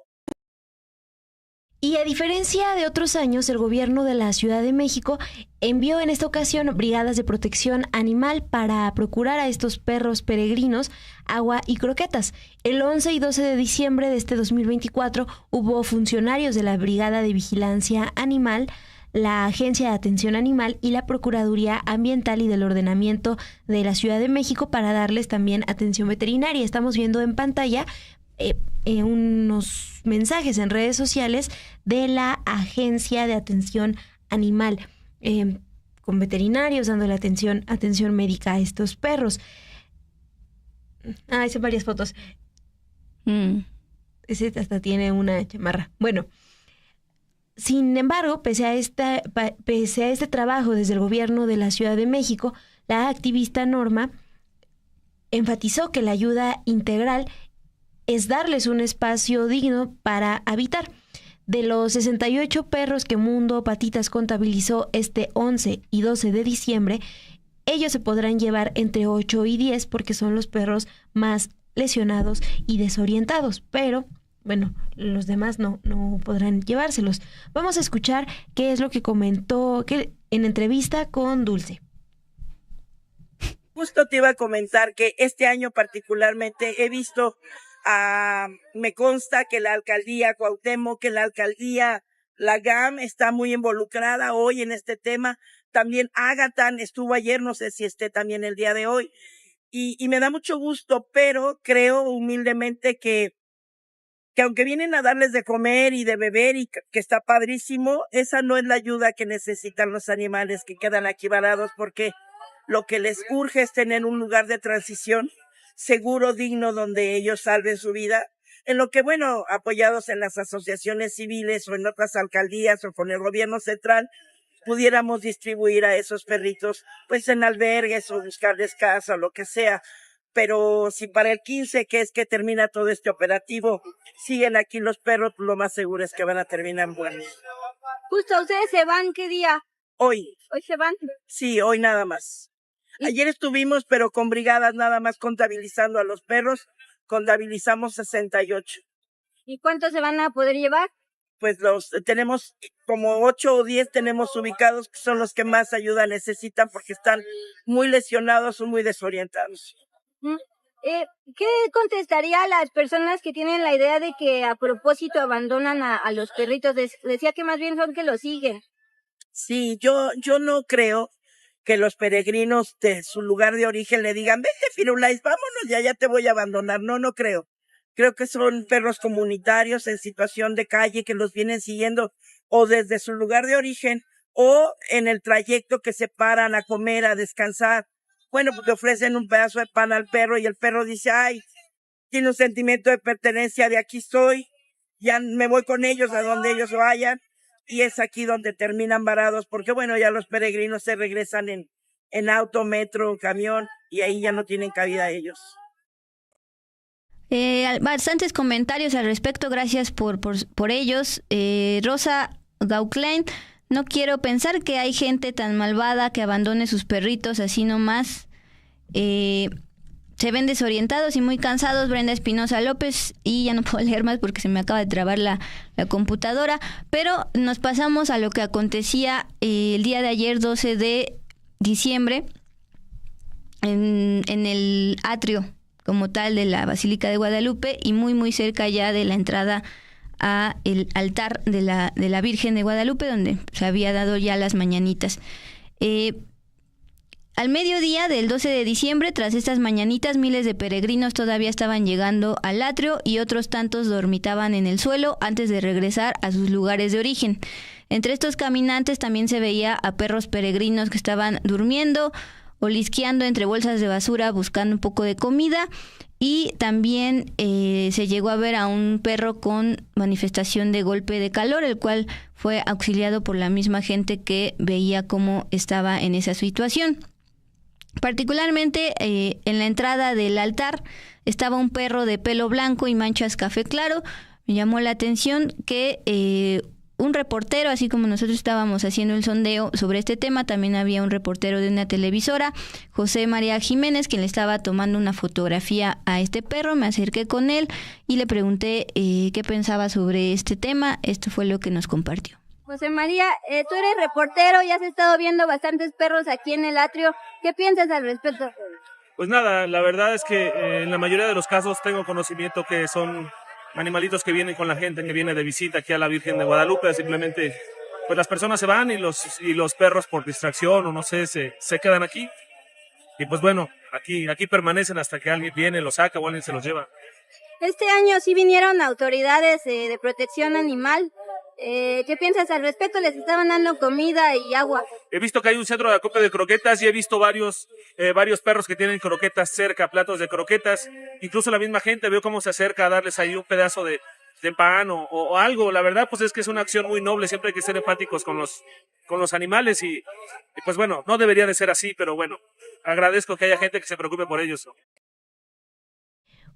[SPEAKER 1] Y a diferencia de otros años, el gobierno de la Ciudad de México envió en esta ocasión brigadas de protección animal para procurar a estos perros peregrinos agua y croquetas. El 11 y 12 de diciembre de este 2024 hubo funcionarios de la Brigada de Vigilancia Animal, la Agencia de Atención Animal y la Procuraduría Ambiental y del Ordenamiento de la Ciudad de México para darles también atención veterinaria. Estamos viendo en pantalla unos mensajes en redes sociales de la Agencia de Atención Animal. con veterinarios, dándole atención médica a estos perros. Hice varias fotos. Ese hasta tiene una chamarra. Bueno, sin embargo, pese a este trabajo desde el gobierno de la Ciudad de México, la activista Norma enfatizó que la ayuda integral es darles un espacio digno para habitar. De los 68 perros que Mundo Patitas contabilizó este 11 y 12 de diciembre, ellos se podrán llevar entre 8 y 10 porque son los perros más lesionados y desorientados, pero bueno, los demás no podrán llevárselos. Vamos a escuchar qué es lo que comentó en entrevista con Dulce.
[SPEAKER 9] Justo te iba a comentar que este año particularmente he visto, me consta que la alcaldía Cuauhtémoc, que la alcaldía La GAM está muy involucrada hoy en este tema. También Ágatan estuvo ayer, no sé si esté también el día de hoy. Y me da mucho gusto, pero creo humildemente que aunque vienen a darles de comer y de beber y que está padrísimo, esa no es la ayuda que necesitan los animales que quedan aquí varados, porque lo que les urge es tener un lugar de transición seguro, digno, donde ellos salven su vida, en lo que, bueno, apoyados en las asociaciones civiles o en otras alcaldías o con el gobierno central, pudiéramos distribuir a esos perritos, pues en albergues o buscarles casa o lo que sea. Pero si para el 15, que es que termina todo este operativo, siguen aquí los perros, lo más seguro es que van a terminar muertos.
[SPEAKER 10] Justo, ¿ustedes se van qué día?
[SPEAKER 9] Hoy.
[SPEAKER 10] ¿Hoy se van?
[SPEAKER 9] Sí, hoy nada más. Ayer estuvimos, pero con brigadas nada más contabilizando a los perros, contabilizamos 68.
[SPEAKER 10] ¿Y cuántos se van a poder llevar?
[SPEAKER 9] Pues tenemos como 8 o 10 tenemos ubicados, que son los que más ayuda necesitan porque están muy lesionados o muy desorientados.
[SPEAKER 10] ¿Qué contestaría a las personas que tienen la idea de que a propósito abandonan a los perritos? Decía que más bien son que los siguen.
[SPEAKER 9] Sí, yo no creo que los peregrinos de su lugar de origen le digan, vete Firulais, vámonos, ya te voy a abandonar. No creo. Creo que son perros comunitarios en situación de calle que los vienen siguiendo o desde su lugar de origen o en el trayecto que se paran a comer, a descansar. Bueno, porque ofrecen un pedazo de pan al perro y el perro dice, tiene un sentimiento de pertenencia, de aquí estoy, ya me voy con ellos a donde ellos vayan, y es aquí donde terminan varados, porque bueno, ya los peregrinos se regresan en auto, metro, camión, y ahí ya no tienen cabida ellos.
[SPEAKER 2] Bastantes comentarios al respecto, gracias por ellos. Rosa Gauclain: no quiero pensar que hay gente tan malvada que abandone sus perritos así nomás. Se ven desorientados y muy cansados. Brenda Espinosa López, y ya no puedo leer más porque se me acaba de trabar la computadora, pero nos pasamos a lo que acontecía el día de ayer, 12 de diciembre, en el atrio como tal de la Basílica de Guadalupe y muy cerca ya de la entrada a el altar de la Virgen de Guadalupe, donde se había dado ya las mañanitas. Al mediodía del 12 de diciembre, tras estas mañanitas, miles de peregrinos todavía estaban llegando al atrio y otros tantos dormitaban en el suelo antes de regresar a sus lugares de origen. Entre estos caminantes también se veía a perros peregrinos que estaban durmiendo, olisqueando entre bolsas de basura buscando un poco de comida, y también se llegó a ver a un perro con manifestación de golpe de calor, el cual fue auxiliado por la misma gente que veía cómo estaba en esa situación. Particularmente en la entrada del altar estaba un perro de pelo blanco y manchas café claro. Me llamó la atención que un reportero, así como nosotros estábamos haciendo el sondeo sobre este tema, también había un reportero de una televisora, José María Jiménez, quien le estaba tomando una fotografía a este perro. Me acerqué con él y le pregunté qué pensaba sobre este tema. Esto fue lo que nos compartió.
[SPEAKER 10] José María, tú eres reportero y has estado viendo bastantes perros aquí en el atrio. ¿Qué piensas al respecto?
[SPEAKER 11] Pues nada, la verdad es que en la mayoría de los casos tengo conocimiento que son animalitos que vienen con la gente que viene de visita aquí a la Virgen de Guadalupe. Simplemente pues las personas se van y los perros por distracción o no sé se quedan aquí, y pues bueno, aquí permanecen hasta que alguien viene, los saca o alguien se los lleva.
[SPEAKER 10] Este año sí vinieron autoridades de protección animal. ¿Qué piensas al respecto? Les estaban dando comida y agua.
[SPEAKER 11] He visto que hay un centro de acopio de croquetas y he visto varios perros que tienen croquetas cerca, platos de croquetas. Incluso la misma gente veo cómo se acerca a darles ahí un pedazo de pan o algo. La verdad, pues es que es una acción muy noble. Siempre hay que ser empáticos con los animales y pues bueno, no debería de ser así, pero bueno, agradezco que haya gente que se preocupe por ellos.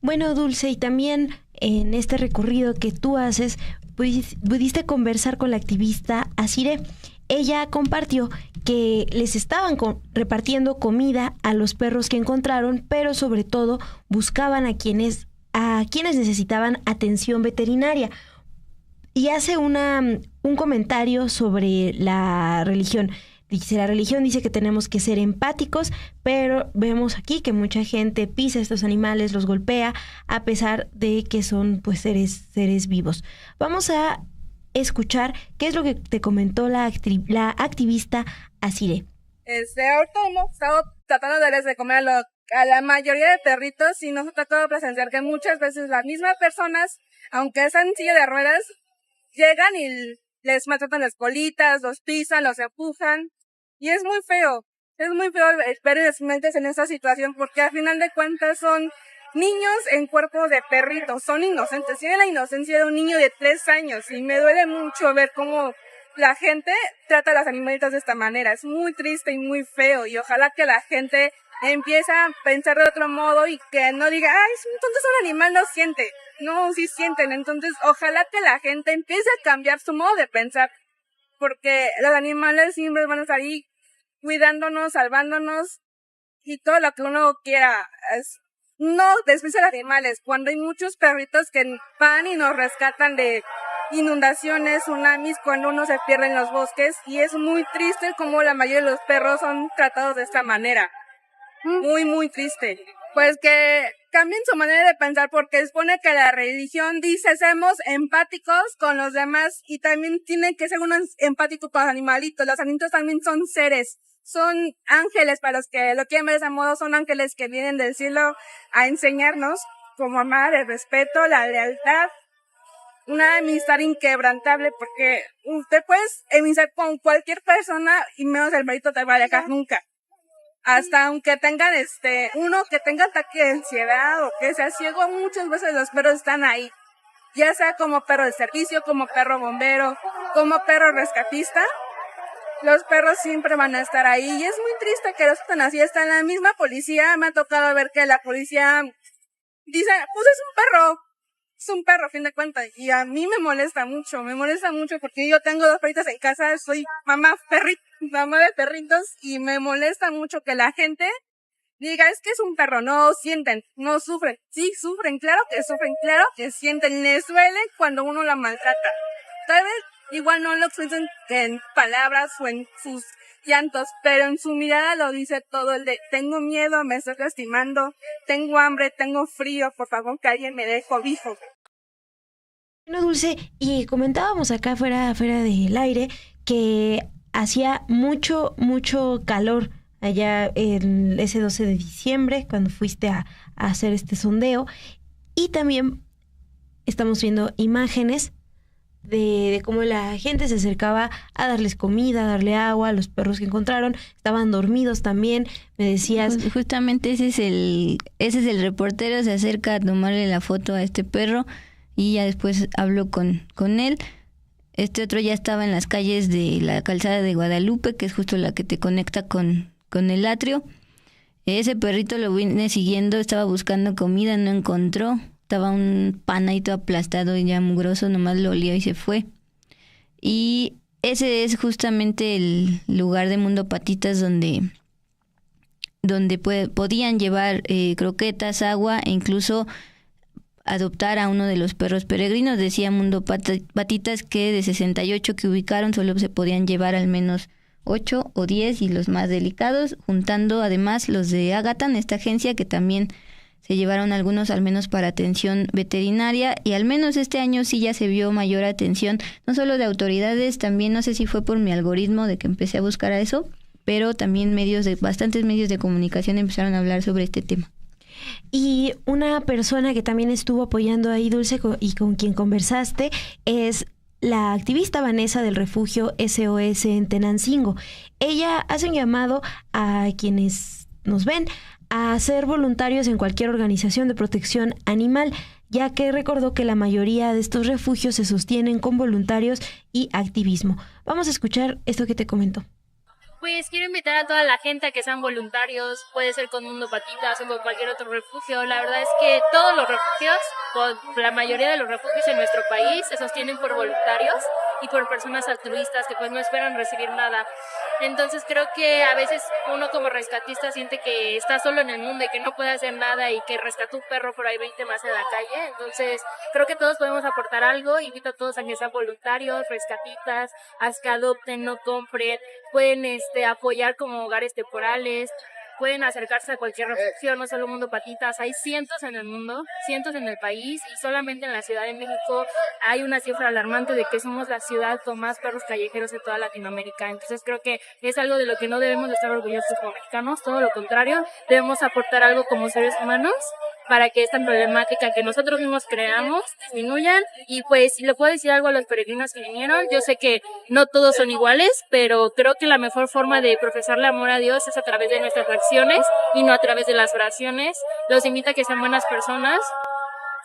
[SPEAKER 1] Bueno, Dulce, y también en este recorrido que tú haces, pudiste conversar con la activista Asiré. Ella compartió que les estaban repartiendo comida a los perros que encontraron, pero sobre todo buscaban a quienes necesitaban atención veterinaria. Y hace un comentario sobre la religión. Dice, la religión dice que tenemos que ser empáticos, pero vemos aquí que mucha gente pisa a estos animales, los golpea, a pesar de que son pues seres vivos. Vamos a escuchar qué es lo que te comentó la activista Asiré.
[SPEAKER 12] Ahorita hemos estado tratando de darles de comer a la mayoría de perritos y nos ha tocado presenciar que muchas veces las mismas personas, aunque están en silla de ruedas, llegan y les maltratan las colitas, los pisan, los empujan. Y es muy feo ver inocentes en esa situación porque al final de cuentas son niños en cuerpo de perritos, son inocentes, tienen la inocencia de un niño de 3 años y me duele mucho ver cómo la gente trata a los animalitos de esta manera. Es muy triste y muy feo y ojalá que la gente empiece a pensar de otro modo y que no diga, entonces un animal no siente. No, sí sienten, entonces ojalá que la gente empiece a cambiar su modo de pensar porque los animales siempre van a estar ahí cuidándonos, salvándonos y todo lo que uno quiera. No desprecia a los animales. Cuando hay muchos perritos que van y nos rescatan de inundaciones, tsunamis, cuando uno se pierde en los bosques y es muy triste como la mayoría de los perros son tratados de esta manera. Muy, muy triste. Pues que cambien su manera de pensar porque supone que la religión dice seamos empáticos con los demás y también tiene que ser uno empático con los animalitos. Los animalitos también son seres, son ángeles para los que lo quieren ver de ese modo, son ángeles que vienen del cielo a enseñarnos cómo amar, el respeto, la lealtad, una amistad inquebrantable porque usted puedes emisar con cualquier persona y menos el perrito te va a dejar nunca. Hasta aunque tengan uno que tenga ataque de ansiedad o que sea ciego, muchas veces los perros están ahí. Ya sea como perro de servicio, como perro bombero, como perro rescatista, los perros siempre van a estar ahí. Y es muy triste que los estén así. Hasta en la misma policía me ha tocado ver que la policía dice, pues es un perro a fin de cuentas. Y a mí me molesta mucho porque yo tengo 2 perritas en casa, soy mamá de perritos y me molesta mucho que la gente diga, es que es un perro, no sienten, no sufren. Sí, sufren, claro que sienten, les duele cuando uno la maltrata. Tal vez igual no lo expresan en palabras o en sus llantos, pero en su mirada lo dice todo, el de tengo miedo, me estoy lastimando, tengo hambre, tengo frío, por favor que alguien me dé cobijo.
[SPEAKER 1] Bueno, Dulce, y comentábamos acá fuera del aire que hacía mucho calor allá en ese 12 de diciembre cuando fuiste a hacer este sondeo y también estamos viendo imágenes de cómo la gente se acercaba a darles comida, a darle agua a los perros que encontraron, estaban dormidos también, me decías.
[SPEAKER 2] Justamente ese es el reportero, se acerca a tomarle la foto a este perro y ya después habló con él. Este otro ya estaba en las calles de la calzada de Guadalupe, que es justo la que te conecta con el atrio. Ese perrito lo vine siguiendo, estaba buscando comida, no encontró. Estaba un pan ahí todo aplastado y ya mugroso, nomás lo olió y se fue. Y ese es justamente el lugar de Mundo Patitas donde podían llevar croquetas, agua e incluso adoptar a uno de los perros peregrinos. Decía Mundo Patitas que de 68 que ubicaron solo se podían llevar al menos 8 o 10 y los más delicados, juntando además los de Agatan, esta agencia que también se llevaron algunos al menos para atención veterinaria y al menos este año sí ya se vio mayor atención, no solo de autoridades, también no sé si fue por mi algoritmo de que empecé a buscar a eso, pero también bastantes medios de comunicación empezaron a hablar sobre este tema.
[SPEAKER 1] Y una persona que también estuvo apoyando ahí, Dulce, y con quien conversaste, es la activista Vanessa del refugio SOS en Tenancingo. Ella hace un llamado a quienes nos ven a ser voluntarios en cualquier organización de protección animal, ya que recordó que la mayoría de estos refugios se sostienen con voluntarios y activismo. Vamos a escuchar esto que te comento.
[SPEAKER 13] Pues quiero invitar a toda la gente a que sean voluntarios, puede ser con Mundo Patitas o con cualquier otro refugio. La verdad es que todos los refugios, la mayoría de los refugios en nuestro país se sostienen por voluntarios y por personas altruistas que pues no esperan recibir nada. Entonces creo que a veces uno como rescatista siente que está solo en el mundo y que no puede hacer nada y que rescató un perro pero hay 20 más en la calle. Entonces creo que todos podemos aportar algo. Invito a todos a que sean voluntarios, rescatistas, a que adopten, no compren. Pueden apoyar como hogares temporales, pueden acercarse a cualquier refugio, no solo Mundo Patitas, hay cientos en el mundo, cientos en el país, y solamente en la Ciudad de México hay una cifra alarmante de que somos la ciudad con más perros callejeros de toda Latinoamérica. Entonces creo que es algo de lo que no debemos de estar orgullosos como mexicanos, todo lo contrario, debemos aportar algo como seres humanos para que esta problemática que nosotros mismos creamos disminuyan. Y pues le puedo decir algo a los peregrinos que vinieron, yo sé que no todos son iguales, pero creo que la mejor forma de profesarle amor a Dios es a través de nuestras acciones y no a través de las oraciones. Los invito a que sean buenas personas,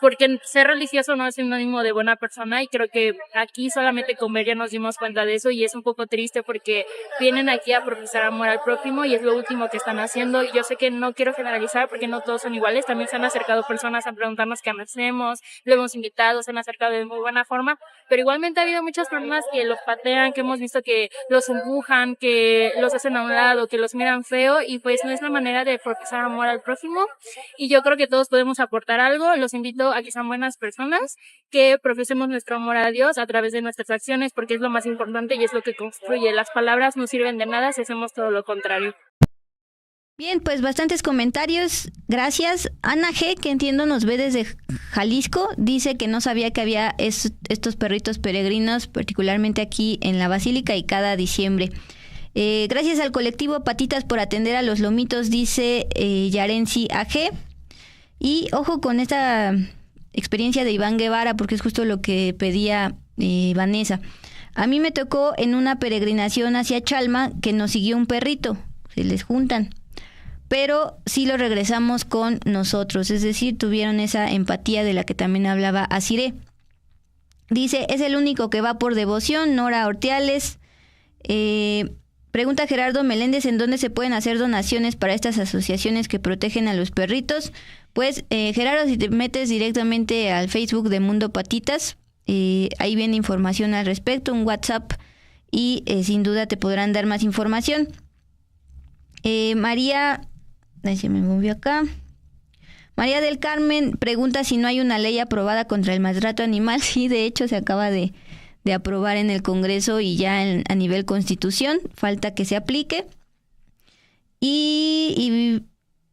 [SPEAKER 13] porque ser religioso no es sinónimo de buena persona, y creo que aquí solamente con ver ya nos dimos cuenta de eso, y es un poco triste porque vienen aquí a profesar amor al prójimo y es lo último que están haciendo. Y yo sé que no quiero generalizar porque no todos son iguales, también se han acercado personas a preguntarnos qué hacemos, lo hemos invitado, se han acercado de muy buena forma, pero igualmente ha habido muchas personas que los patean, que hemos visto que los empujan, que los hacen a un lado, que los miran feo, y pues no es la manera de profesar amor al prójimo. Y yo creo que todos podemos aportar algo. Los invito a que sean buenas personas, que profesemos nuestro amor a Dios a través de nuestras acciones, porque es lo más importante y es lo que construye. Las palabras no sirven de nada si hacemos todo lo contrario.
[SPEAKER 2] Bien, pues bastantes comentarios, gracias. Ana G, que entiendo nos ve desde Jalisco, dice que no sabía que había estos perritos peregrinos, particularmente aquí en la Basílica y cada diciembre. Gracias al colectivo Patitas por atender a los lomitos, dice Yarensi AG. Y ojo con esta experiencia de Iván Guevara, porque es justo lo que pedía Vanessa. A mí me tocó en una peregrinación hacia Chalma que nos siguió un perrito, se les juntan, pero sí lo regresamos con nosotros, es decir, tuvieron esa empatía de la que también hablaba Asiré. Dice, es el único que va por devoción. Nora Ortiales. Pregunta Gerardo Meléndez, ¿en dónde se pueden hacer donaciones para estas asociaciones que protegen a los perritos? Pues Gerardo, si te metes directamente al Facebook de Mundo Patitas, ahí viene información al respecto, un WhatsApp, y sin duda te podrán dar más información. María, ahí se me movió acá. María del Carmen pregunta si no hay una ley aprobada contra el maltrato animal. Sí, de hecho se acaba de aprobar en el Congreso y ya a nivel Constitución, falta que se aplique. Y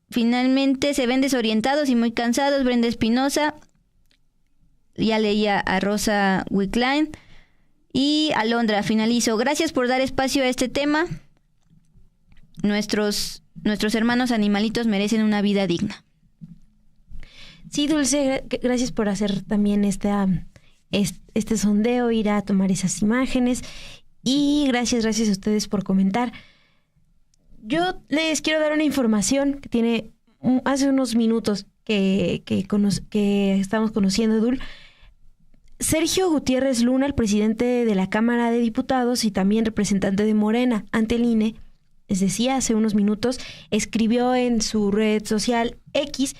[SPEAKER 2] finalmente, se ven desorientados y muy cansados. Brenda Espinosa, ya leía a Rosa Wickline. Y Alondra, finalizo. Gracias por dar espacio a este tema. Nuestros hermanos animalitos merecen una vida digna.
[SPEAKER 1] Sí, Dulce, gracias por hacer también este sondeo, ir a tomar esas imágenes, y gracias a ustedes por comentar. Yo les quiero dar una información que tiene hace unos minutos que estamos conociendo, Dul. Sergio Gutiérrez Luna, el presidente de la Cámara de Diputados y también representante de Morena ante el INE, les decía hace unos minutos, escribió en su red social X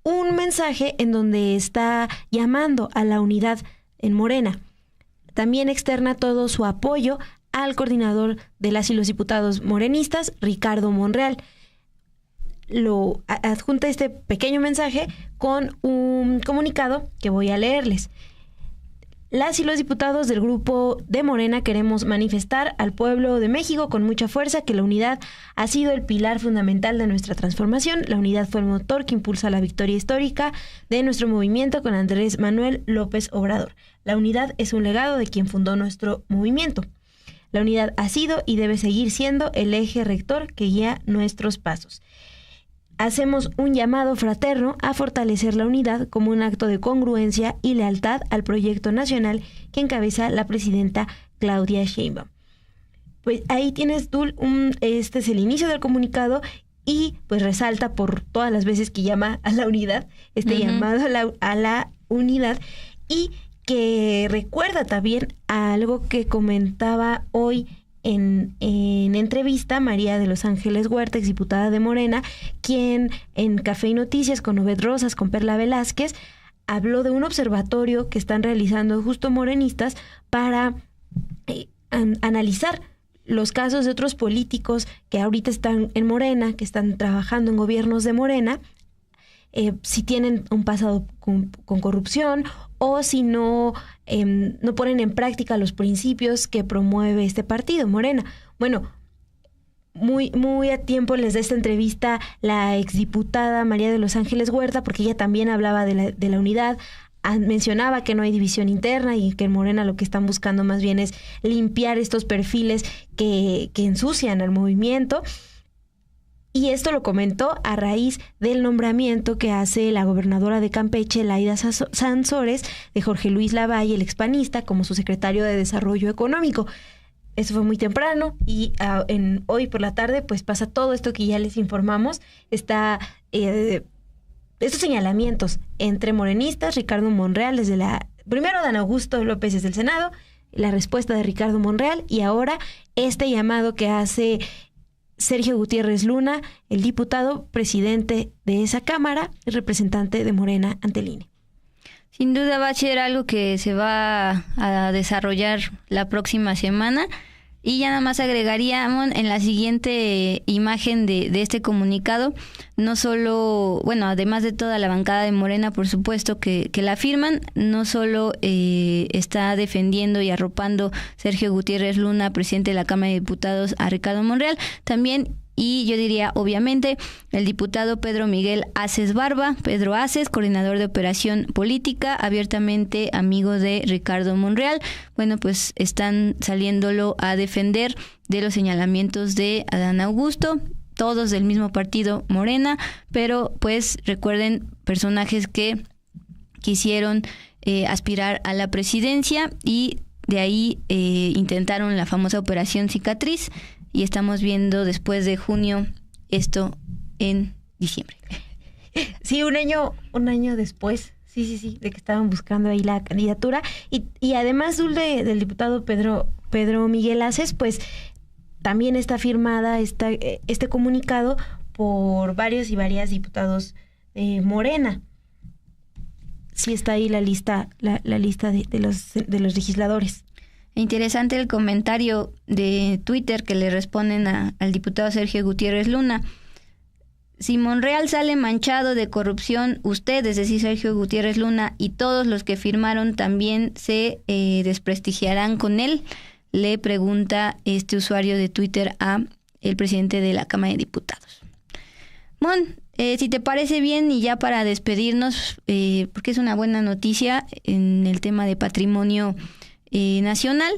[SPEAKER 1] un mensaje en donde está llamando a la unidad en Morena. También externa todo su apoyo al coordinador de las y los diputados morenistas, Ricardo Monreal. Lo adjunta este pequeño mensaje con un comunicado que voy a leerles. Las y los diputados del grupo de Morena queremos manifestar al pueblo de México con mucha fuerza que la unidad ha sido el pilar fundamental de nuestra transformación. La unidad fue el motor que impulsa la victoria histórica de nuestro movimiento con Andrés Manuel López Obrador. La unidad es un legado de quien fundó nuestro movimiento. La unidad ha sido y debe seguir siendo el eje rector que guía nuestros pasos. hacemos un llamado fraterno a fortalecer la unidad como un acto de congruencia y lealtad al proyecto nacional que encabeza la presidenta Claudia Sheinbaum. Pues ahí tienes tú, este es el inicio del comunicado y pues resalta por todas las veces que llama a la unidad, llamado a la unidad, y que recuerda también a algo que comentaba hoy en entrevista María de los Ángeles Huerta, exdiputada de Morena, quien en Café y Noticias con Obed Rosas, con Perla Velázquez, habló de un observatorio que están realizando justo morenistas para analizar los casos de otros políticos que ahorita están en Morena, que están trabajando en gobiernos de Morena, si tienen un pasado con corrupción o si no ponen en práctica los principios que promueve este partido, Morena. Bueno, muy a tiempo les da esta entrevista la exdiputada María de los Ángeles Huerta, porque ella también hablaba de la unidad, mencionaba que no hay división interna y que en Morena lo que están buscando más bien es limpiar estos perfiles que ensucian al movimiento. Y esto lo comentó a raíz del nombramiento que hace la gobernadora de Campeche, Laida Sansores, de Jorge Luis Lavalle, el expanista, como su secretario de Desarrollo Económico. Eso fue muy temprano y hoy por la tarde pues pasa todo esto que ya les informamos. Está estos señalamientos entre morenistas, Ricardo Monreal primero Dan Augusto López desde el Senado, la respuesta de Ricardo Monreal y ahora este llamado que hace Sergio Gutiérrez Luna, el diputado presidente de esa Cámara y representante de Morena ante el INE.
[SPEAKER 2] Sin duda va a ser algo que se va a desarrollar la próxima semana. Y ya nada más agregaría, en la siguiente imagen de este comunicado, no solo, además de toda la bancada de Morena, por supuesto, que la firman, no solo está defendiendo y arropando Sergio Gutiérrez Luna, presidente de la Cámara de Diputados, a Ricardo Monreal, también, y yo diría, obviamente, el diputado Pedro Miguel Aces Barba, Pedro Aces, coordinador de operación política, abiertamente amigo de Ricardo Monreal. Bueno, pues están saliéndolo a defender de los señalamientos de Adán Augusto, todos del mismo partido Morena, pero pues recuerden, personajes que quisieron aspirar a la presidencia y de ahí intentaron la famosa Operación Cicatriz. Y estamos viendo después de junio esto en diciembre.
[SPEAKER 1] Sí, un año después, sí, de que estaban buscando ahí la candidatura. Y además del diputado Pedro Miguel Aces, pues también está firmada este comunicado por varios y varias diputados de Morena. Sí está ahí la lista de los legisladores.
[SPEAKER 2] Interesante el comentario de Twitter que le responden al diputado Sergio Gutiérrez Luna. Si Monreal sale manchado de corrupción, usted, es decir, Sergio Gutiérrez Luna, y todos los que firmaron también se desprestigiarán con él, le pregunta este usuario de Twitter a el presidente de la Cámara de Diputados. Si te parece bien, y ya para despedirnos, porque es una buena noticia en el tema de patrimonio nacional,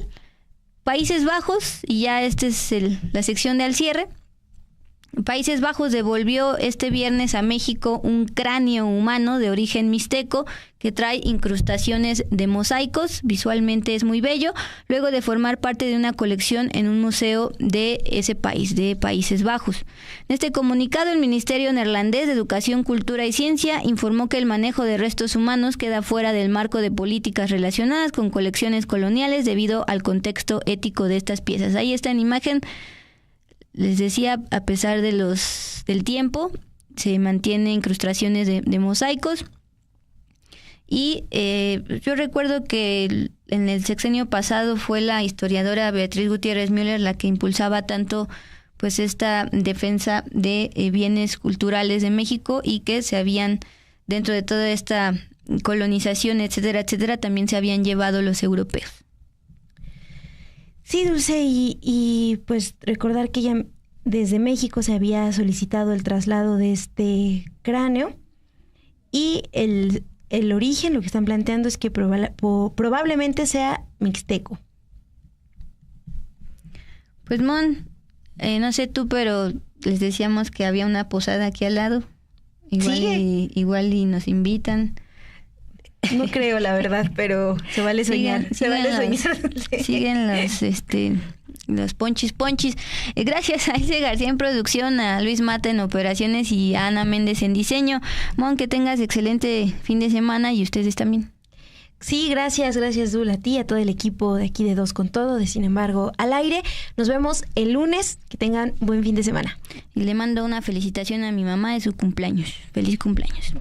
[SPEAKER 2] Países Bajos, y ya esta es la sección de al cierre. Países Bajos devolvió este viernes a México un cráneo humano de origen mixteco que trae incrustaciones de mosaicos, visualmente es muy bello, luego de formar parte de una colección en un museo de ese país, de Países Bajos. En este comunicado, el Ministerio Neerlandés de Educación, Cultura y Ciencia informó que el manejo de restos humanos queda fuera del marco de políticas relacionadas con colecciones coloniales debido al contexto ético de estas piezas. Ahí está en imagen. Les decía, a pesar del tiempo, se mantienen incrustaciones de mosaicos. Y yo recuerdo que en el sexenio pasado fue la historiadora Beatriz Gutiérrez Müller la que impulsaba tanto pues esta defensa de bienes culturales de México, y que se habían, dentro de toda esta colonización, etcétera, etcétera, también se habían llevado los europeos.
[SPEAKER 1] Sí, Dulce, y pues recordar que ya desde México se había solicitado el traslado de este cráneo, y el origen, lo que están planteando es que probablemente sea mixteco.
[SPEAKER 2] Pues no sé tú, pero les decíamos que había una posada aquí al lado. Igual y nos invitan.
[SPEAKER 1] No creo, la verdad, pero se vale soñar.
[SPEAKER 2] Siguen los ponchis. Gracias a Ilse García en producción, a Luis Mata en operaciones y a Ana Méndez en diseño. Mon, que tengas excelente fin de semana y ustedes también.
[SPEAKER 1] Sí, gracias Dul, a ti, a todo el equipo de aquí de Dos con Todo, de Sin embargo al aire. Nos vemos el lunes, que tengan buen fin de semana.
[SPEAKER 2] Y le mando una felicitación a mi mamá de su cumpleaños. Feliz cumpleaños.